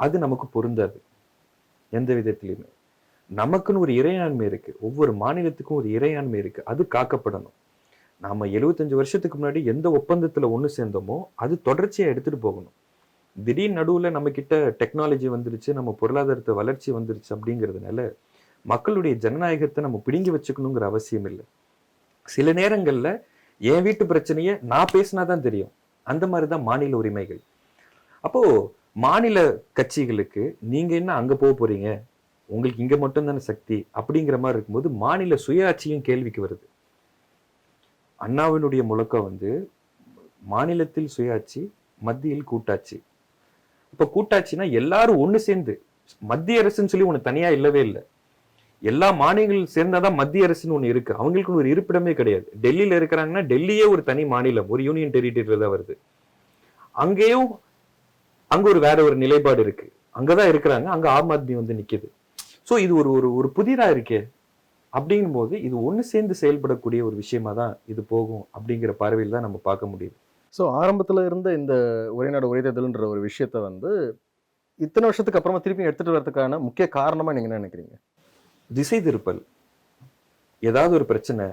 அது நமக்கு பொருந்தாது எந்த விதத்திலையுமே. நமக்குன்னு ஒரு இறையாண்மை இருக்கு, ஒவ்வொரு மாநிலத்துக்கும் ஒரு இறையாண்மை இருக்கு, அது காக்கப்படணும். நாம 75 வருஷத்துக்கு முன்னாடி எந்த ஒப்பந்தத்துல ஒன்று சேர்ந்தோமோ அது தொடர்ச்சியா எடுத்துட்டு போகணும். திடீர் நடுவில் நம்ம கிட்ட டெக்னாலஜி வந்துருச்சு, நம்ம பொருளாதாரத்தை வளர்ச்சி வந்துருச்சு அப்படிங்கிறதுனால மக்களுடைய ஜனநாயகத்தை நம்ம பிடுங்கி வச்சுக்கணுங்கிற அவசியம் இல்லை. சில நேரங்கள்ல என் வீட்டு பிரச்சனையை நான் பேசினாதான் தெரியும், அந்த மாதிரிதான் மாநில உரிமைகள். அப்போ மாநில கட்சிகளுக்கு நீங்க என்ன அங்க போக போறீங்க, உங்களுக்கு இங்க மட்டும்தானே சக்தி அப்படிங்கிற மாதிரி இருக்கும்போது மாநில சுயாட்சியும் கேள்விக்கு வருது. அண்ணாவினுடைய முழக்கம் வந்து மாநிலத்தில் சுயாட்சி, மத்தியில் கூட்டாட்சி. இப்ப கூட்டாட்சினா எல்லாரும் ஒண்ணு சேர்ந்து, மத்திய அரசுன்னு சொல்லி ஒண்ணு தனியா இல்லவே இல்லை. எல்லா மாநிலங்கள் சேர்ந்தாதான் மத்திய அரசுன்னு ஒண்ணு இருக்கு. அவங்களுக்கு ஒரு இருப்பிடமே கிடையாது. டெல்லியில இருக்கிறாங்கன்னா டெல்லியே ஒரு தனி மாநிலம், ஒரு யூனியன் டெரிட்டரியில தான் வருது. அங்கேயும் அங்க ஒரு வேற ஒரு நிலைப்பாடு இருக்கு. அங்கதான் இருக்கிறாங்க, அங்க ஆம் ஆத்மி வந்து நிக்குது. சோ இது ஒரு ஒரு ஒரு புதிரா இருக்கே அப்படிங்கும் போது இது ஒண்ணு சேர்ந்து செயல்படக்கூடிய ஒரு விஷயமா தான் இது போகும் அப்படிங்கிற பார்வையில் தான் நம்ம பார்க்க முடியுது. ஸோ ஆரம்பத்துல இருந்த இந்த ஒரே நாடு ஒரே தேர்தல்ன்ற ஒரு விஷயத்த வந்து இத்தனை வருஷத்துக்கு அப்புறமா திருப்பி எடுத்துட்டு வரதுக்கான முக்கிய காரணமா நீங்க என்ன நினைக்கிறீங்க? திசை திருப்பல். ஏதாவது ஒரு பிரச்சனை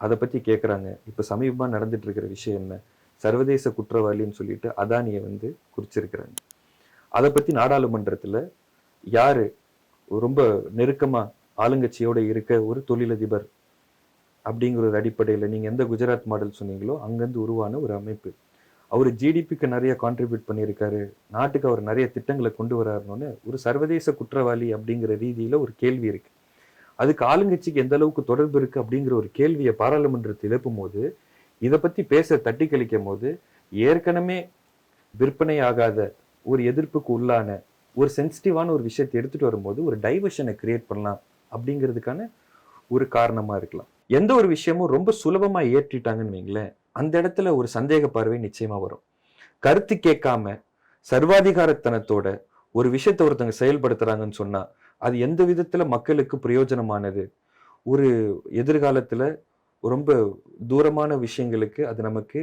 அதை பத்தி கேட்கறாங்க. இப்ப சமீபமா நடந்துட்டு இருக்கிற விஷயம் என்ன? சர்வதேச குற்றவாளின்னு சொல்லிட்டு அதானியை வந்து குறிச்சிருக்கிறாங்க. அதை பத்தி நாடாளுமன்றத்துல யாரு ரொம்ப நெருக்கமா ஆளுங்கட்சியோட இருக்க ஒரு தொழிலதிபர் அப்படிங்கிற ஒரு அடிப்படையில நீங்க எந்த குஜராத் மாடல் சொன்னீங்களோ அங்கிருந்து உருவான ஒரு அமைப்பு. அவர் ஜிடிபிக்கு நிறைய கான்ட்ரிபியூட் பண்ணியிருக்காரு, நாட்டுக்கு அவர் நிறைய திட்டங்களை கொண்டு வராருன்னு ஒரு சர்வதேச குற்றவாளி அப்படிங்கிற ரீதியில ஒரு கேள்வி இருக்கு. அதுக்கு ஆளுங்கட்சிக்கு எந்த அளவுக்கு தொடர்பு இருக்கு அப்படிங்கிற ஒரு கேள்வியை பாராளுமன்றத்தில் எழுப்பும் போது, இதை பத்தி பேச தட்டி கழிக்கும் போது, ஏற்கனவே விற்பனை ஆகாத ஒரு எதிர்ப்புக்கு உள்ளான ஒரு சென்சிட்டிவான ஒரு விஷயத்தை எடுத்துட்டு வரும்போது ஒரு டைவர்ஷனை கிரியேட் பண்ணலாம் அப்படிங்கிறதுக்கான ஒரு காரணமா இருக்கலாம். எந்த ஒரு விஷயமும் ரொம்ப சுலபமா ஏற்றிட்டாங்கன்னு வைங்களேன், அந்த இடத்துல ஒரு சந்தேக பார்வை நிச்சயமா வரும். கருத்து கேட்காம சர்வாதிகாரத்தனத்தோட ஒரு விஷயத்தை ஒருத்தவங்க செயல்படுத்துறாங்கன்னு சொன்னா அது எந்த விதத்துல மக்களுக்கு பிரயோஜனமானது, ஒரு எதிர்காலத்துல ரொம்ப தூரமான விஷயங்களுக்கு அது நமக்கு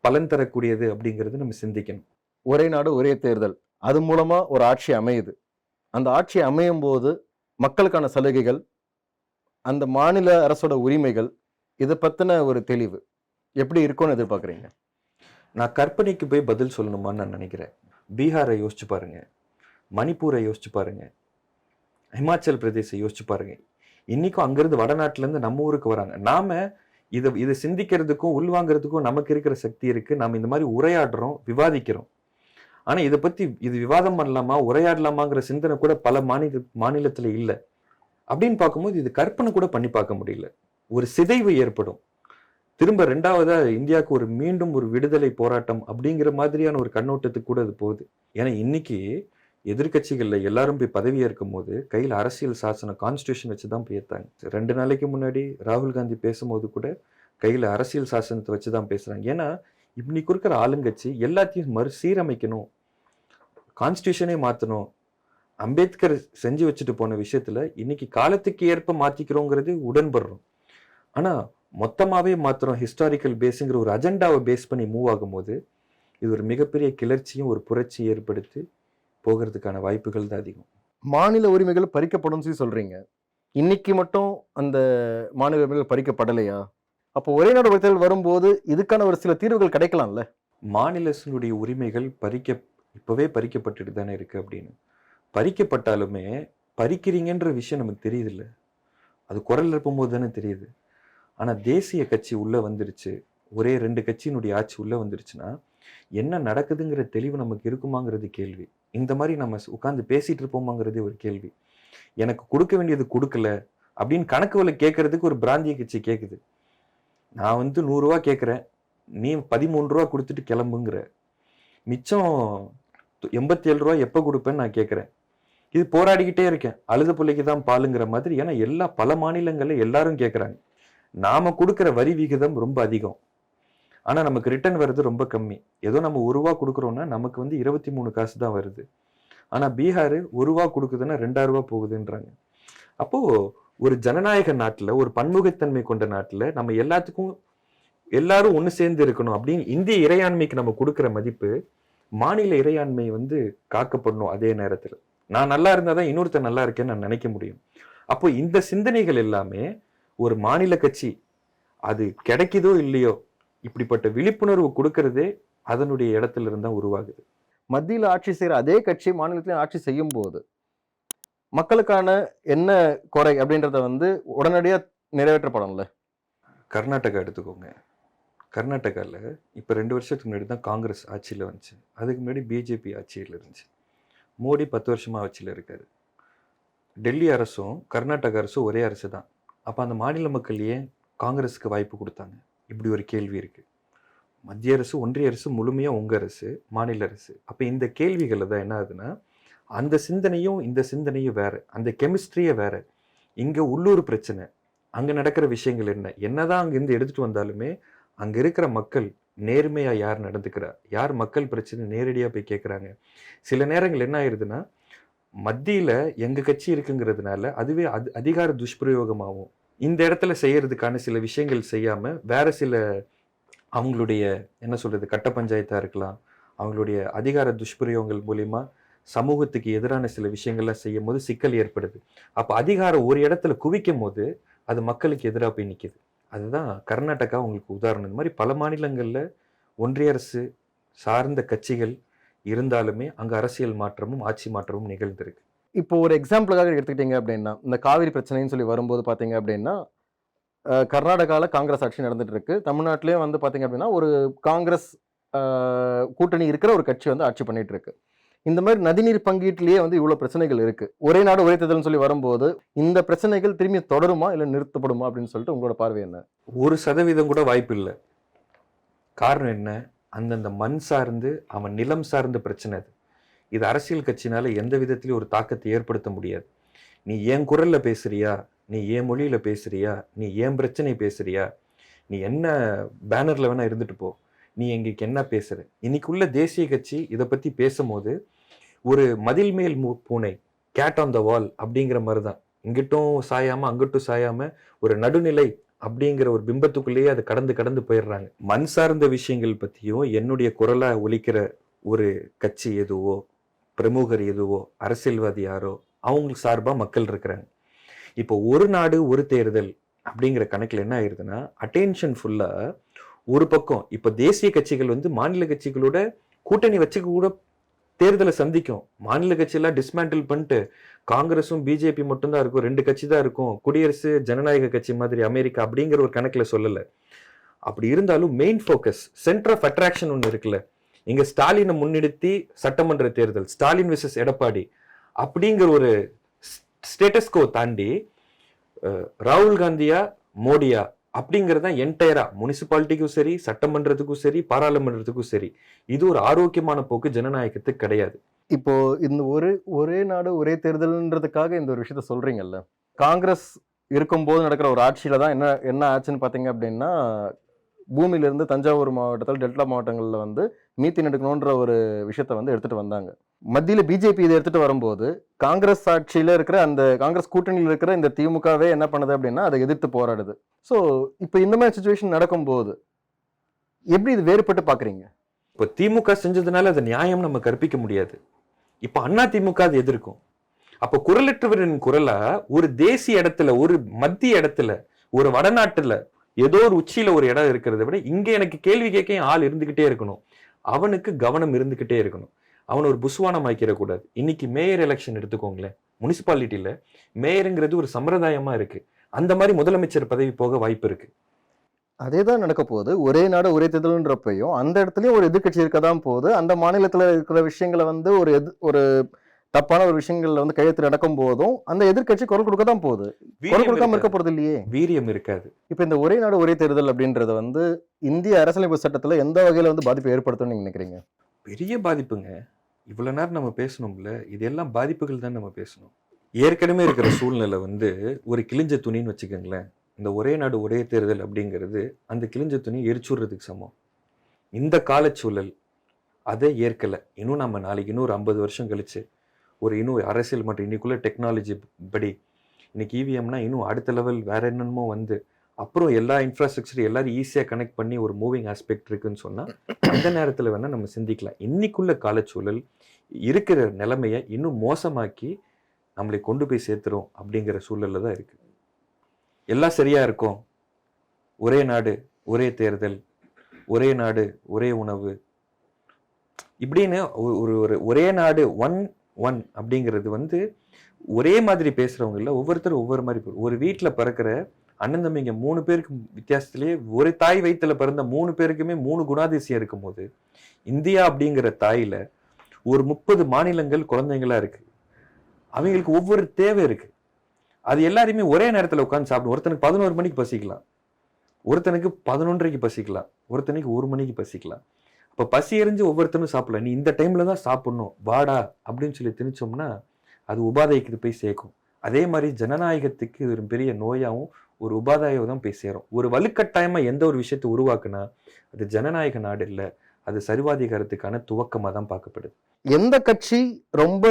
பலன் தரக்கூடியது அப்படிங்கிறது நம்ம சிந்திக்கணும். ஒரே நாடு ஒரே தேர்தல், அது மூலமா ஒரு ஆட்சி அமையுது. அந்த ஆட்சி அமையும் போது மக்களுக்கான சலுகைகள், அந்த மாநில அரசோட உரிமைகள், இதை பத்தின ஒரு தெளிவு எப்படி இருக்கும்னு எதிர்பார்க்குறீங்க? நான் கற்பனைக்கு போய் பதில் சொல்லணுமான்னு நான் நினைக்கிறேன். பீகாரை யோசிச்சு பாருங்க, மணிப்பூரை யோசிச்சு பாருங்க, ஹிமாச்சல் பிரதேசை யோசிச்சு பாருங்க. இன்னைக்கும் அங்கிருந்து வடநாட்டுல இருந்து நம்ம ஊருக்கு வராங்க. நாம இதை சிந்திக்கிறதுக்கும் உள்வாங்கிறதுக்கும் நமக்கு இருக்கிற சக்தி இருக்கு. நாம இந்த மாதிரி உரையாடுறோம், விவாதிக்கிறோம். ஆனா இதை பத்தி இது விவாதம் பண்ணலாமா, உரையாடலாமாங்கிற சிந்தனை கூட பல மாநிலத்துல இல்லை. அப்படின்னு பார்க்கும்போது இது கற்பனை கூட பண்ணி பார்க்க முடியல. ஒரு சிதைவு ஏற்படும். திரும்ப ரெண்டாவதா இந்தியாவுக்கு ஒரு மீண்டும் ஒரு விடுதலை போராட்டம் அப்படிங்கிற மாதிரியான ஒரு கண்ணோட்டத்துக்கு கூட அது போகுது. ஏன்னா இன்னைக்கு எதிர்கட்சிகள்ல எல்லாரும் போய் பதவியேற்கும் போது கையில் அரசியல் சாசனம் கான்ஸ்டியூஷன் வச்சுதான் போய் ஏத்தாங்க. 2 நாளைக்கு முன்னாடி ராகுல் காந்தி பேசும்போது கூட கையில அரசியல் சாசனத்தை வச்சுதான் பேசுறாங்க. ஏன்னா இன்னைக்கு இருக்கிற ஆளுங்கட்சி எல்லாத்தையும் மறுசீரமைக்கணும், கான்ஸ்டியூஷனே மாத்தணும், அம்பேத்கர் செஞ்சு வச்சுட்டு போன விஷயத்துல இன்னைக்கு காலத்துக்கு ஏற்ப மாத்திக்கிறோங்கிறது உடன்படுறோம். ஆனா மொத்தமாவே மாத்திரம் ஹிஸ்டாரிக்கல் பேஸுங்கிற ஒரு அஜெண்டாவை பேஸ் பண்ணி மூவ் ஆகும்போது இது ஒரு மிகப்பெரிய கிளர்ச்சியும் ஒரு புரட்சி ஏற்படுத்தி போகிறதுக்கான வாய்ப்புகள் தான் அதிகம். மாநில உரிமைகள் பறிக்கப்படும் சொல்றீங்க. இன்னைக்கு மட்டும் அந்த மாநில உரிமைகள் பறிக்கப்படலையா? அப்போ ஒரே நாடு ஒரே தேர்தல் வரும்போது இதுக்கான ஒரு சில தீர்வுகள் கிடைக்கலாம்ல? மாநிலத்தினுடைய உரிமைகள் இப்பவே பறிக்கப்பட்டுட்டு தானே இருக்கு. அப்படின்னு பறிக்கப்பட்டாலுமே பறிக்கிறீங்கன்ற விஷயம் நமக்கு தெரியுது இல்ல, அது குரல் எழுப்பும் போது தானே தெரியுது. ஆனா தேசிய கட்சி உள்ள வந்துருச்சு, ஒரே 2 கட்சியினுடைய ஆட்சி உள்ள வந்துருச்சுன்னா என்ன நடக்குதுங்கிற தெளிவு நமக்கு இருக்குமாங்கிறது கேள்வி. இந்த மாதிரி நம்ம உட்கார்ந்து பேசிட்டு இருப்போமாங்கிறதே ஒரு கேள்வி. எனக்கு கொடுக்க வேண்டியது கொடுக்கல அப்படின்னு கணக்கு வழக்கு கேட்கறதுக்கு ஒரு பிராந்திய கட்சி கேட்குது. நான் வந்து 100 ரூபா கேட்கிறேன், நீ 13 ரூபா கொடுத்துட்டு கிளம்புங்கிற, மிச்சம் 87 ரூபா எப்ப கொடுப்பேன்னு நான் கேட்கிறேன். இது போராடிக்கிட்டே இருக்கேன், அழுத பிள்ளைக்கு தான் பாலுங்கிற மாதிரி. ஏன்னா பல மாநிலங்கள்ல எல்லாரும் கேட்கறாங்க. நாம கொடுக்கிற வரி விகிதம் ரொம்ப அதிகம், ஆனா நமக்கு ரிட்டர்ன் வருது ரொம்ப கம்மி. ஏதோ நம்ம 1 ரூபா கொடுக்குறோம்னா நமக்கு வந்து 23 காசு தான் வருது. ஆனா பீகார் 1 ரூபா கொடுக்குதுன்னா 2 ரூபா போகுதுன்றாங்க. அப்போ ஒரு ஜனநாயக நாட்டுல, ஒரு பன்முகத்தன்மை கொண்ட நாட்டுல நம்ம எல்லாரும் ஒண்ணு சேர்ந்து இருக்கணும் அப்படின்னு இந்திய இறையாண்மைக்கு நம்ம கொடுக்கிற மதிப்பு மாநில இறையாண்மை வந்து காக்கப்படணும். அதே நேரத்துல நான் நல்லா இருந்தாதான் இன்னொருத்தர் நல்லா இருக்கேன்னு நான் நினைக்க முடியும். அப்போ இந்த சிந்தனைகள் எல்லாமே ஒரு மாநில கட்சி அது கிடைக்குதோ இல்லையோ இப்படிப்பட்ட விழிப்புணர்வு கொடுக்கறதே அதனுடைய இடத்துல இருந்தா உருவாகுது. மத்தியில் ஆட்சி செய்யற அதே கட்சி மாநிலத்திலும் ஆட்சி செய்யும் போது மக்களுக்கான என்ன குறை அப்படின்றத வந்து உடனடியா நிறைவேற்றப்படணும்ல. கர்நாடகா எடுத்துக்கோங்க. கர்நாடகாவில் இப்போ 2 வருஷத்துக்கு முன்னாடி தான் காங்கிரஸ் ஆட்சியில் வந்துச்சு. அதுக்கு முன்னாடி பிஜேபி ஆட்சியில் இருந்துச்சு. மோடி 10 வருஷமா ஆட்சியில் இருக்காரு. டெல்லி அரசும் கர்நாடக அரசும் ஒரே அரசு தான். அப்போ அந்த மாநில மக்கள் ஏன் காங்கிரஸுக்கு வாய்ப்பு கொடுத்தாங்க? இப்படி ஒரு கேள்வி இருக்கு. மத்திய அரசு, ஒன்றிய அரசு முழுமையாக உங்கள் அரசு, மாநில அரசு. அப்போ இந்த கேள்விகளில் தான் என்ன ஆகுதுன்னா, அந்த சிந்தனையும் இந்த சிந்தனையும் வேற, அந்த கெமிஸ்ட்ரியே வேற. இங்கே உள்ளூர் பிரச்சனை, அங்கே நடக்கிற விஷயங்கள் என்ன, என்னதான் அங்கேருந்து எடுத்துகிட்டு வந்தாலுமே அங்கே இருக்கிற மக்கள் நேர்மையாக யார் நடந்துக்கிறா, யார் மக்கள் பிரச்சனை நேரடியாக போய் கேட்குறாங்க. சில நேரங்கள் என்ன ஆயிடுதுன்னா, மத்தியில் எங்கள் கட்சி இருக்குங்கிறதுனால அதுவே அதிகார துஷ்பிரயோகமாகும். இந்த இடத்துல செய்யறதுக்கான சில விஷயங்கள் செய்யாமல் வேற சில அவங்களுடைய என்ன சொல்றது கட்ட பஞ்சாயத்தாக இருக்கலாம், அவங்களுடைய அதிகார துஷ்பிரயோகங்கள் மூலிமா சமூகத்துக்கு எதிரான சில விஷயங்கள்லாம் செய்யும் போது சிக்கல் ஏற்படுது. அப்போ அதிகாரம் ஒரு இடத்துல குவிக்கும் போது அது மக்களுக்கு எதிராக போய் நிற்கிது. அதுதான் கர்நாடகா உங்களுக்கு உதாரணம். இந்த மாதிரி பல மாநிலங்களில் ஒன்றிய அரசு சார்ந்த கட்சிகள் இருந்தாலுமே அங்கே அரசியல் மாற்றமும் ஆட்சி மாற்றமும் நிகழ்ந்திருக்கு. இப்போ ஒரு எக்ஸாம்பிளுக்காக எடுத்துக்கிட்டீங்க அப்படின்னா, இந்த காவிரி பிரச்சனைன்னு சொல்லி வரும்போது பார்த்தீங்க அப்படின்னா, கர்நாடகாவில் காங்கிரஸ் ஆட்சி நடந்துட்டு இருக்கு. தமிழ்நாட்டிலேயும் வந்து பார்த்தீங்க அப்படின்னா ஒரு காங்கிரஸ் கூட்டணி இருக்கிற ஒரு கட்சி வந்து ஆட்சி பண்ணிட்டு இருக்கு. இந்த மாதிரி நதிநீர் பங்கீட்டிலேயே வந்து இவ்வளோ பிரச்சனைகள் இருக்கு. ஒரே நாடு ஒரே தேர்தல்னு சொல்லி வரும்போது இந்த பிரச்சனைகள் திரும்பி தொடருமா இல்லை நிறுத்தப்படுமா அப்படின்னு சொல்லிட்டு உங்களோட பார்வை என்ன? 1% கூட வாய்ப்பு இல்லை. காரணம் என்ன? அந்தந்த மண் சார்ந்து அவன் நிலம் சார்ந்த பிரச்சனை அது. இது அரசியல் கட்சினால எந்த விதத்திலையும் ஒரு தாக்கத்தை ஏற்படுத்த முடியாது. நீ என் குரல்ல பேசுறியா, நீ என் மொழியில பேசுறியா, நீ என் பிரச்சனை பேசுறியா, நீ என்ன பேனர்ல வேணா இருந்துட்டு போ, நீ எங்களுக்கு என்ன பேசுற. இன்னைக்குள்ள தேசிய கட்சி இதை பத்தி பேசும்போது ஒரு மதில் மேல் பூனை, கேட் ஆன் த வால் அப்படிங்கிற மாதிரி தான். இங்கிட்டும் சாயாம அங்கிட்டும் சாயாம ஒரு நடுநிலை அப்படிங்கிற ஒரு பிம்பத்துக்குள்ளேயே அதை கடந்து கடந்து போயிடுறாங்க. மண் சார்ந்த விஷயங்கள் பற்றியும் என்னுடைய குரலா ஒலிக்கிற ஒரு கட்சி எதுவோ, பிரமுகர் எதுவோ, அரசியல்வாதி யாரோ, அவங்களுக்கு சார்பாக மக்கள் இருக்கிறாங்க. இப்போ ஒரு நாடு ஒரு தேர்தல் அப்படிங்கிற கணக்கில் என்ன ஆயிருதுன்னா, அட்டென்ஷன் ஃபுல்லாக ஒரு பக்கம். இப்போ தேசிய கட்சிகள் வந்து மாநில கட்சிகளோட கூட்டணி வச்சுக்க கூட தேர்தலை சந்திக்கும். மாநில கட்சியெல்லாம் டிஸ்மேண்டில் பண்ணிட்டு காங்கிரஸும் பிஜேபி மட்டும்தான் இருக்கும், 2 கட்சி தான் இருக்கும், குடியரசு ஜனநாயக கட்சி மாதிரி அமெரிக்கா அப்படிங்கிற ஒரு கணக்கில் சொல்லலை. அப்படி இருந்தாலும் main focus, centre of attraction ஒன்று இருக்குல்ல. இங்க ஸ்டாலினை முன்னிறுத்தி சட்டமன்ற தேர்தல், ஸ்டாலின் விசஸ் எடப்பாடி அப்படிங்கிற ஒரு ஸ்டேட்டஸ்கோ தாண்டி ராகுல் காந்தியா மோடியா அப்படிங்கிறது தான் என்டையரா முனிசிபாலிட்டிக்கும் சரி, சட்டமன்றத்துக்கும் சரி, பாராளுமன்றத்துக்கும் சரி. இது ஒரு ஆரோக்கியமான போக்கு ஜனநாயகத்துக்கு கிடையாது. இப்போ இந்த ஒரே நாடு ஒரே தேர்தல்ன்றதுக்காக இந்த ஒரு விஷயத்த சொல்றீங்கல்ல, காங்கிரஸ் இருக்கும்போது நடக்கிற ஒரு ஆட்சியில தான் என்ன ஆச்சுன்னு பார்த்தீங்க அப்படின்னா, பூமியிலிருந்து தஞ்சாவூர் மாவட்டத்தில் டெல்டா மாவட்டங்களில் வந்து மீத்தேன் எடுக்கணுன்ற ஒரு விஷயத்த வந்து எடுத்துட்டு வந்தாங்க. மத்தியில் பிஜேபி இதை எடுத்துட்டு வரும்போது காங்கிரஸ் ஆட்சியில் இருக்கிற அந்த காங்கிரஸ் கூட்டணியில் இருக்கிற இந்த திமுகவே என்ன பண்ணுது அப்படின்னா அதை எதிர்த்து போராடுது. ஸோ இப்போ இந்த மாதிரி சுச்சுவேஷன் நடக்கும்போது எப்படி இது வேறுபட்டு பார்க்குறீங்க? இப்போ திமுக செஞ்சதுனால அது நியாயம் நம்ம கற்பிக்க முடியாது. இப்போ அண்ணா திமுக அது எதிர்க்கும். அப்போ குரலற்றவரின் குரலா ஒரு தேசிய இடத்துல, ஒரு மத்திய இடத்துல, ஒரு வடநாட்டுல ஏதோ ஒரு உச்சியில ஒரு இடம் இருக்கிறத விட இங்க எனக்கு கேள்வி கேட்க ஆள் இருந்துகிட்டே இருக்கணும், அவனுக்கு கவனம் இருந்துகிட்டே இருக்கணும், அவன் ஒரு புஸ்வானம் ஆக்கிடக்கூடாது. இன்னைக்கு மேயர் எலெக்ஷன் எடுத்துக்கோங்களேன், முனிசிபாலிட்டியில மேயருங்கிறது ஒரு சம்பிரதாயமா இருக்கு. அந்த மாதிரி முதலமைச்சர் பதவி போக வாய்ப்பு இருக்கு. அதே தான் நடக்க போகுது. ஒரே நாடு ஒரே தேர்தல்ன்றப்பையும் அந்த இடத்துலயும் ஒரு எதிர்கட்சி இருக்க தான் போகுது. அந்த மாநிலத்துல இருக்கிற விஷயங்களை வந்து ஒரு தப்பான ஒரு விஷயங்கள்ல வந்து கையெழுத்து நடக்கும் போதும் அந்த எதிர்கட்சி குரல் கொடுக்க தான் போகுது. குரல் கொடுக்காம இருக்க போறது இல்லையே. வீரியம் இருக்காது. இப்ப இந்த ஒரே நாடு ஒரே தேர்தல் அப்படின்றது வந்து இந்திய அரசியலமைப்பு சட்டத்துல எந்த வகையில வந்து பாதிப்பு ஏற்படுத்தும் நீங்க நினைக்கிறீங்க? பெரிய பாதிப்புங்க. இவ்வளவு நேரம் நம்ம பேசணும்ல, இதெல்லாம் பாதிப்புகள் தான் நம்ம பேசணும். ஏற்கனவே இருக்கிற சூழ்நிலை வந்து ஒரு கிழிஞ்ச துணின்னு வச்சுக்கோங்களேன். இந்த ஒரே நாடு ஒரே தேர்தல் அப்படிங்கிறது அந்த கிழிஞ்ச துணி எரிச்சுடுறதுக்கு சமம். இந்த காலச்சூழல் அதை ஏற்கலை. இன்னும் நம்ம நாளைக்கு இன்னும் ஒரு 50 வருஷம் கழிச்சு இன்னும் அரசியல் மற்றும் இன்னைக்குள்ள டெக்னாலஜி படி இன்னைக்கு இவிஎம்னா இன்னும் அடுத்த லெவல் வேற என்னென்னமோ வந்து அப்புறம் எல்லா இன்ஃப்ராஸ்ட்ரக்சர் எல்லாரும் ஈஸியாக கனெக்ட் பண்ணி ஒரு மூவிங் ஆஸ்பெக்ட் இருக்குன்னு சொன்னால் அந்த நேரத்தில் வேணால் நம்ம சிந்திக்கலாம். இன்னைக்குள்ள காலச்சூழல் இருக்கிற நிலைமையை இன்னும் மோசமாக்கி நம்மளை கொண்டு போய் சேர்த்துரும் அப்படிங்கிற சூழலில் தான் இருக்குது. எல்லாம் சரியாக இருக்கும், ஒரே நாடு ஒரே தேர்தல், ஒரே நாடு ஒரே உணவு இப்படின்னு ஒரே நாடு ஒன் அப்படிங்கிறது வந்து ஒரே மாதிரி பேசுகிறவங்க இல்லை, ஒவ்வொருத்தரும் ஒவ்வொரு மாதிரி. ஒரு வீட்டில் பிறக்கிற அண்ணன் தம்பிங்க 3 பேருக்கு வித்தியாசத்துலேயே ஒரு தாய் வயிற்றுல பிறந்த 3 பேருக்குமே 3 குணாதிசயம் இருக்கும் போது இந்தியா அப்படிங்கிற தாயில ஒரு 30 மாநிலங்கள் குழந்தைங்களா இருக்கு. அவங்களுக்கு ஒவ்வொரு தேவை இருக்கு. அது எல்லாரையுமே ஒரே நேரத்தில் உட்காந்து சாப்பிடும். ஒருத்தனுக்கு 11 மணிக்கு பசிக்கலாம், ஒருத்தனுக்கு 11:30க்கு பசிக்கலாம், ஒருத்தனுக்கு 1 மணிக்கு பசிக்கலாம். அப்போ பசி எறிஞ்சு ஒவ்வொருத்தனும் சாப்பிடலாம். நீ இந்த டைம்ல தான் சாப்பிடணும் வாடா அப்படின்னு சொல்லி திணிச்சோம்னா அது உபாதைக்கு போய் சேர்க்கும். அதே மாதிரி ஜனநாயகத்துக்கு இது ஒரு பெரிய நோயாகவும் ஒரு உபாதையாக தான் போய் சேரும். ஒரு வலுக்கட்டாயமா எந்த ஒரு விஷயத்தை உருவாக்குனா அது ஜனநாயக நாடு இல்லை, அது சர்வாதிகாரத்துக்கான துவக்கமாக தான் பார்க்கப்படுது. எந்த கட்சி ரொம்ப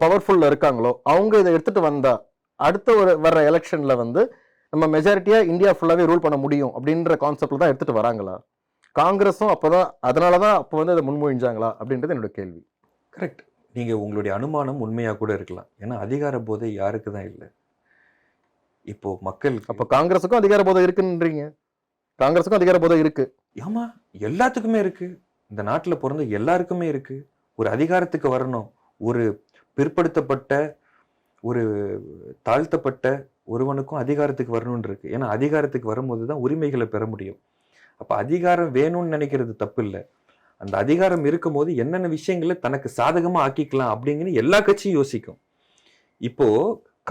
பவர்ஃபுல்லா இருக்காங்களோ அவங்க இதை எடுத்துட்டு வந்தா அடுத்த வர்ற எலெக்ஷன்ல வந்து நம்ம மெஜாரிட்டியா இந்தியா ஃபுல்லாவே ரூல் பண்ண முடியும் அப்படின்ற கான்செப்ட்ல தான் எடுத்துட்டு வராங்களா? காங்கிரஸும் அப்பதான் அதனாலதான் அப்போ வந்து அதை முன்மொழிஞ்சாங்களா அப்படின்றது என்னோட கேள்வி. கரெக்ட். நீங்க உங்களுடைய அனுமானம் உண்மையா கூட இருக்கலாம். ஏன்னா அதிகார போதை யாருக்கு தான் இல்லை. இப்போ மக்கள் அப்ப காங்கிரஸுக்கும் அதிகார போதை இருக்குன்றீங்க? காங்கிரஸுக்கும் அதிகார போதை இருக்கு. ஆமா, எல்லாத்துக்குமே இருக்கு. இந்த நாட்டுல பிறந்த எல்லாருக்குமே இருக்கு. ஒரு அதிகாரத்துக்கு வரணும், ஒரு பிற்படுத்தப்பட்ட ஒரு தாழ்த்தப்பட்ட ஒருவனுக்கும் அதிகாரத்துக்கு வரணும்னு இருக்கு. ஏன்னா அதிகாரத்துக்கு வரும்போது தான் உரிமைகளை பெற முடியும். அப்ப அதிகாரம் வேணும்னு நினைக்கிறது தப்பு இல்லை. அந்த அதிகாரம் இருக்கும்போது என்னென்ன விஷயங்களை தனக்கு சாதகமா ஆக்கிக்கலாம் அப்படிங்கிற எல்லா கட்சியும் யோசிக்கும். இப்போ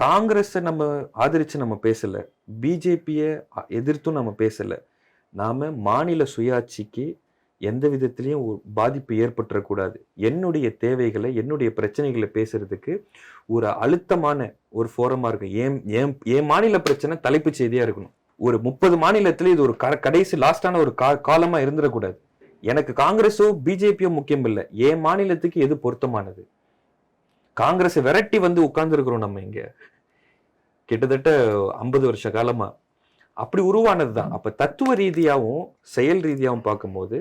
காங்கிரஸை நம்ம ஆதரிச்சு நம்ம பேசல, பிஜேபியை எதிர்த்தும் நம்ம பேசல. நாம மாநில சுயாட்சிக்கு எந்த விதத்திலையும் பாதிப்பு ஏற்பட்டுறக்கூடாது. என்னுடைய தேவைகளை என்னுடைய பிரச்சனைகளை பேசுறதுக்கு ஒரு அழுத்தமான ஒரு ஃபோரமா இருக்கும். என் மாநில பிரச்சனை தலைப்பு செய்தியா இருக்கணும். ஒரு 30 மாநிலத்துல இது ஒரு கடைசி லாஸ்டான ஒரு காலமா இருந்துடக்கூடாது. எனக்கு காங்கிரஸோ பிஜேபியோ முக்கியம் இல்லை, என் மாநிலத்துக்கு எது பொருத்தமானது. காங்கிரஸை விரட்டி வந்து உட்கார்ந்து இருக்கிறோம் நம்ம இங்க கிட்டத்தட்ட 50 வருஷ காலமா. அப்படி உருவானதுதான். அப்ப தத்துவ ரீதியாகவும் செயல் ரீதியாகவும் பார்க்கும்போது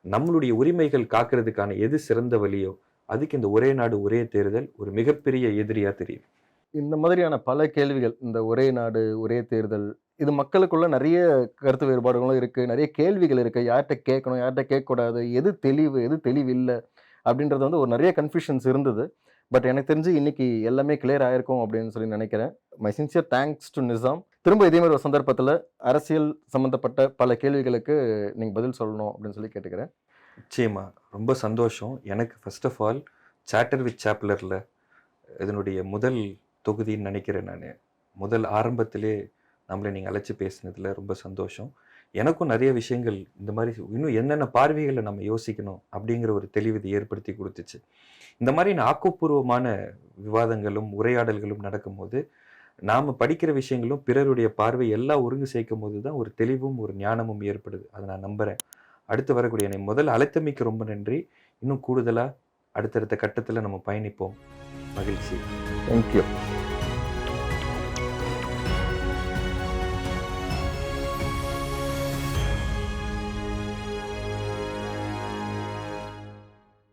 நம்மளுடைய உரிமைகள் காக்கிறதுக்கான எது சிறந்த வழியோ அதுக்கு இந்த ஒரே நாடு ஒரே தேர்தல் ஒரு மிகப்பெரிய எதிரியா தெரியுது. இந்த மாதிரியான பல கேள்விகள், இந்த ஒரே நாடு ஒரே தேர்தல், இது மக்களுக்குள்ள நிறைய கருத்து வேறுபாடுகளும் இருக்கு, நிறைய கேள்விகள் இருக்கு. யார்கிட்ட கேட்கணும், யார்கிட்ட கேட்கக்கூடாது, எது தெளிவு எது தெளிவில்லை அப்படின்றது வந்து ஒரு நிறைய கன்ஃபியூஷன்ஸ் இருந்தது. பட் எனக்கு தெரிஞ்சு இன்னைக்கு எல்லாமே கிளியர் ஆயிருக்கும் அப்படின்னு சொல்லி நினைக்கிறேன். My sincere thanks to Nizam. திரும்ப இதே மாதிரி ஒரு சந்தர்ப்பத்தில் அரசியல் சம்பந்தப்பட்ட பல கேள்விகளுக்கு நீங்கள் பதில் சொல்லணும் அப்படின்னு சொல்லி கேட்டுக்கிறேன். நிச்சயமா ரொம்ப சந்தோஷம். எனக்கு first of all chatter with சாப்லரில் இதனுடைய முதல் தொகுதின்னு நினைக்கிறேன். நான் முதல் ஆரம்பத்திலே நம்மளை நீங்கள் அழைச்சி பேசினதில் ரொம்ப சந்தோஷம். எனக்கும் நிறைய விஷயங்கள் இந்த மாதிரி இன்னும் என்னென்ன பார்வைகளை நம்ம யோசிக்கணும் அப்படிங்கிற ஒரு தெளிவு ஏற்படுத்தி கொடுத்துச்சு. இந்த மாதிரி ஆக்கப்பூர்வமான விவாதங்களும் உரையாடல்களும் நடக்கும்போது நாம் படிக்கிற விஷயங்களும் பிறருடைய பார்வை எல்லாம் ஒருங்கு சேர்க்கும் போது தான் ஒரு தெளிவும் ஒரு ஞானமும் ஏற்படுது. அதை நான் நம்புகிறேன். அடுத்து வரக்கூடிய என்னை முதல் அழைத்தமைக்கு ரொம்ப நன்றி. இன்னும் கூடுதலாக அடுத்தடுத்த கட்டத்தில் நம்ம பயணிப்போம். மகிழ்ச்சி. தேங்க்யூ.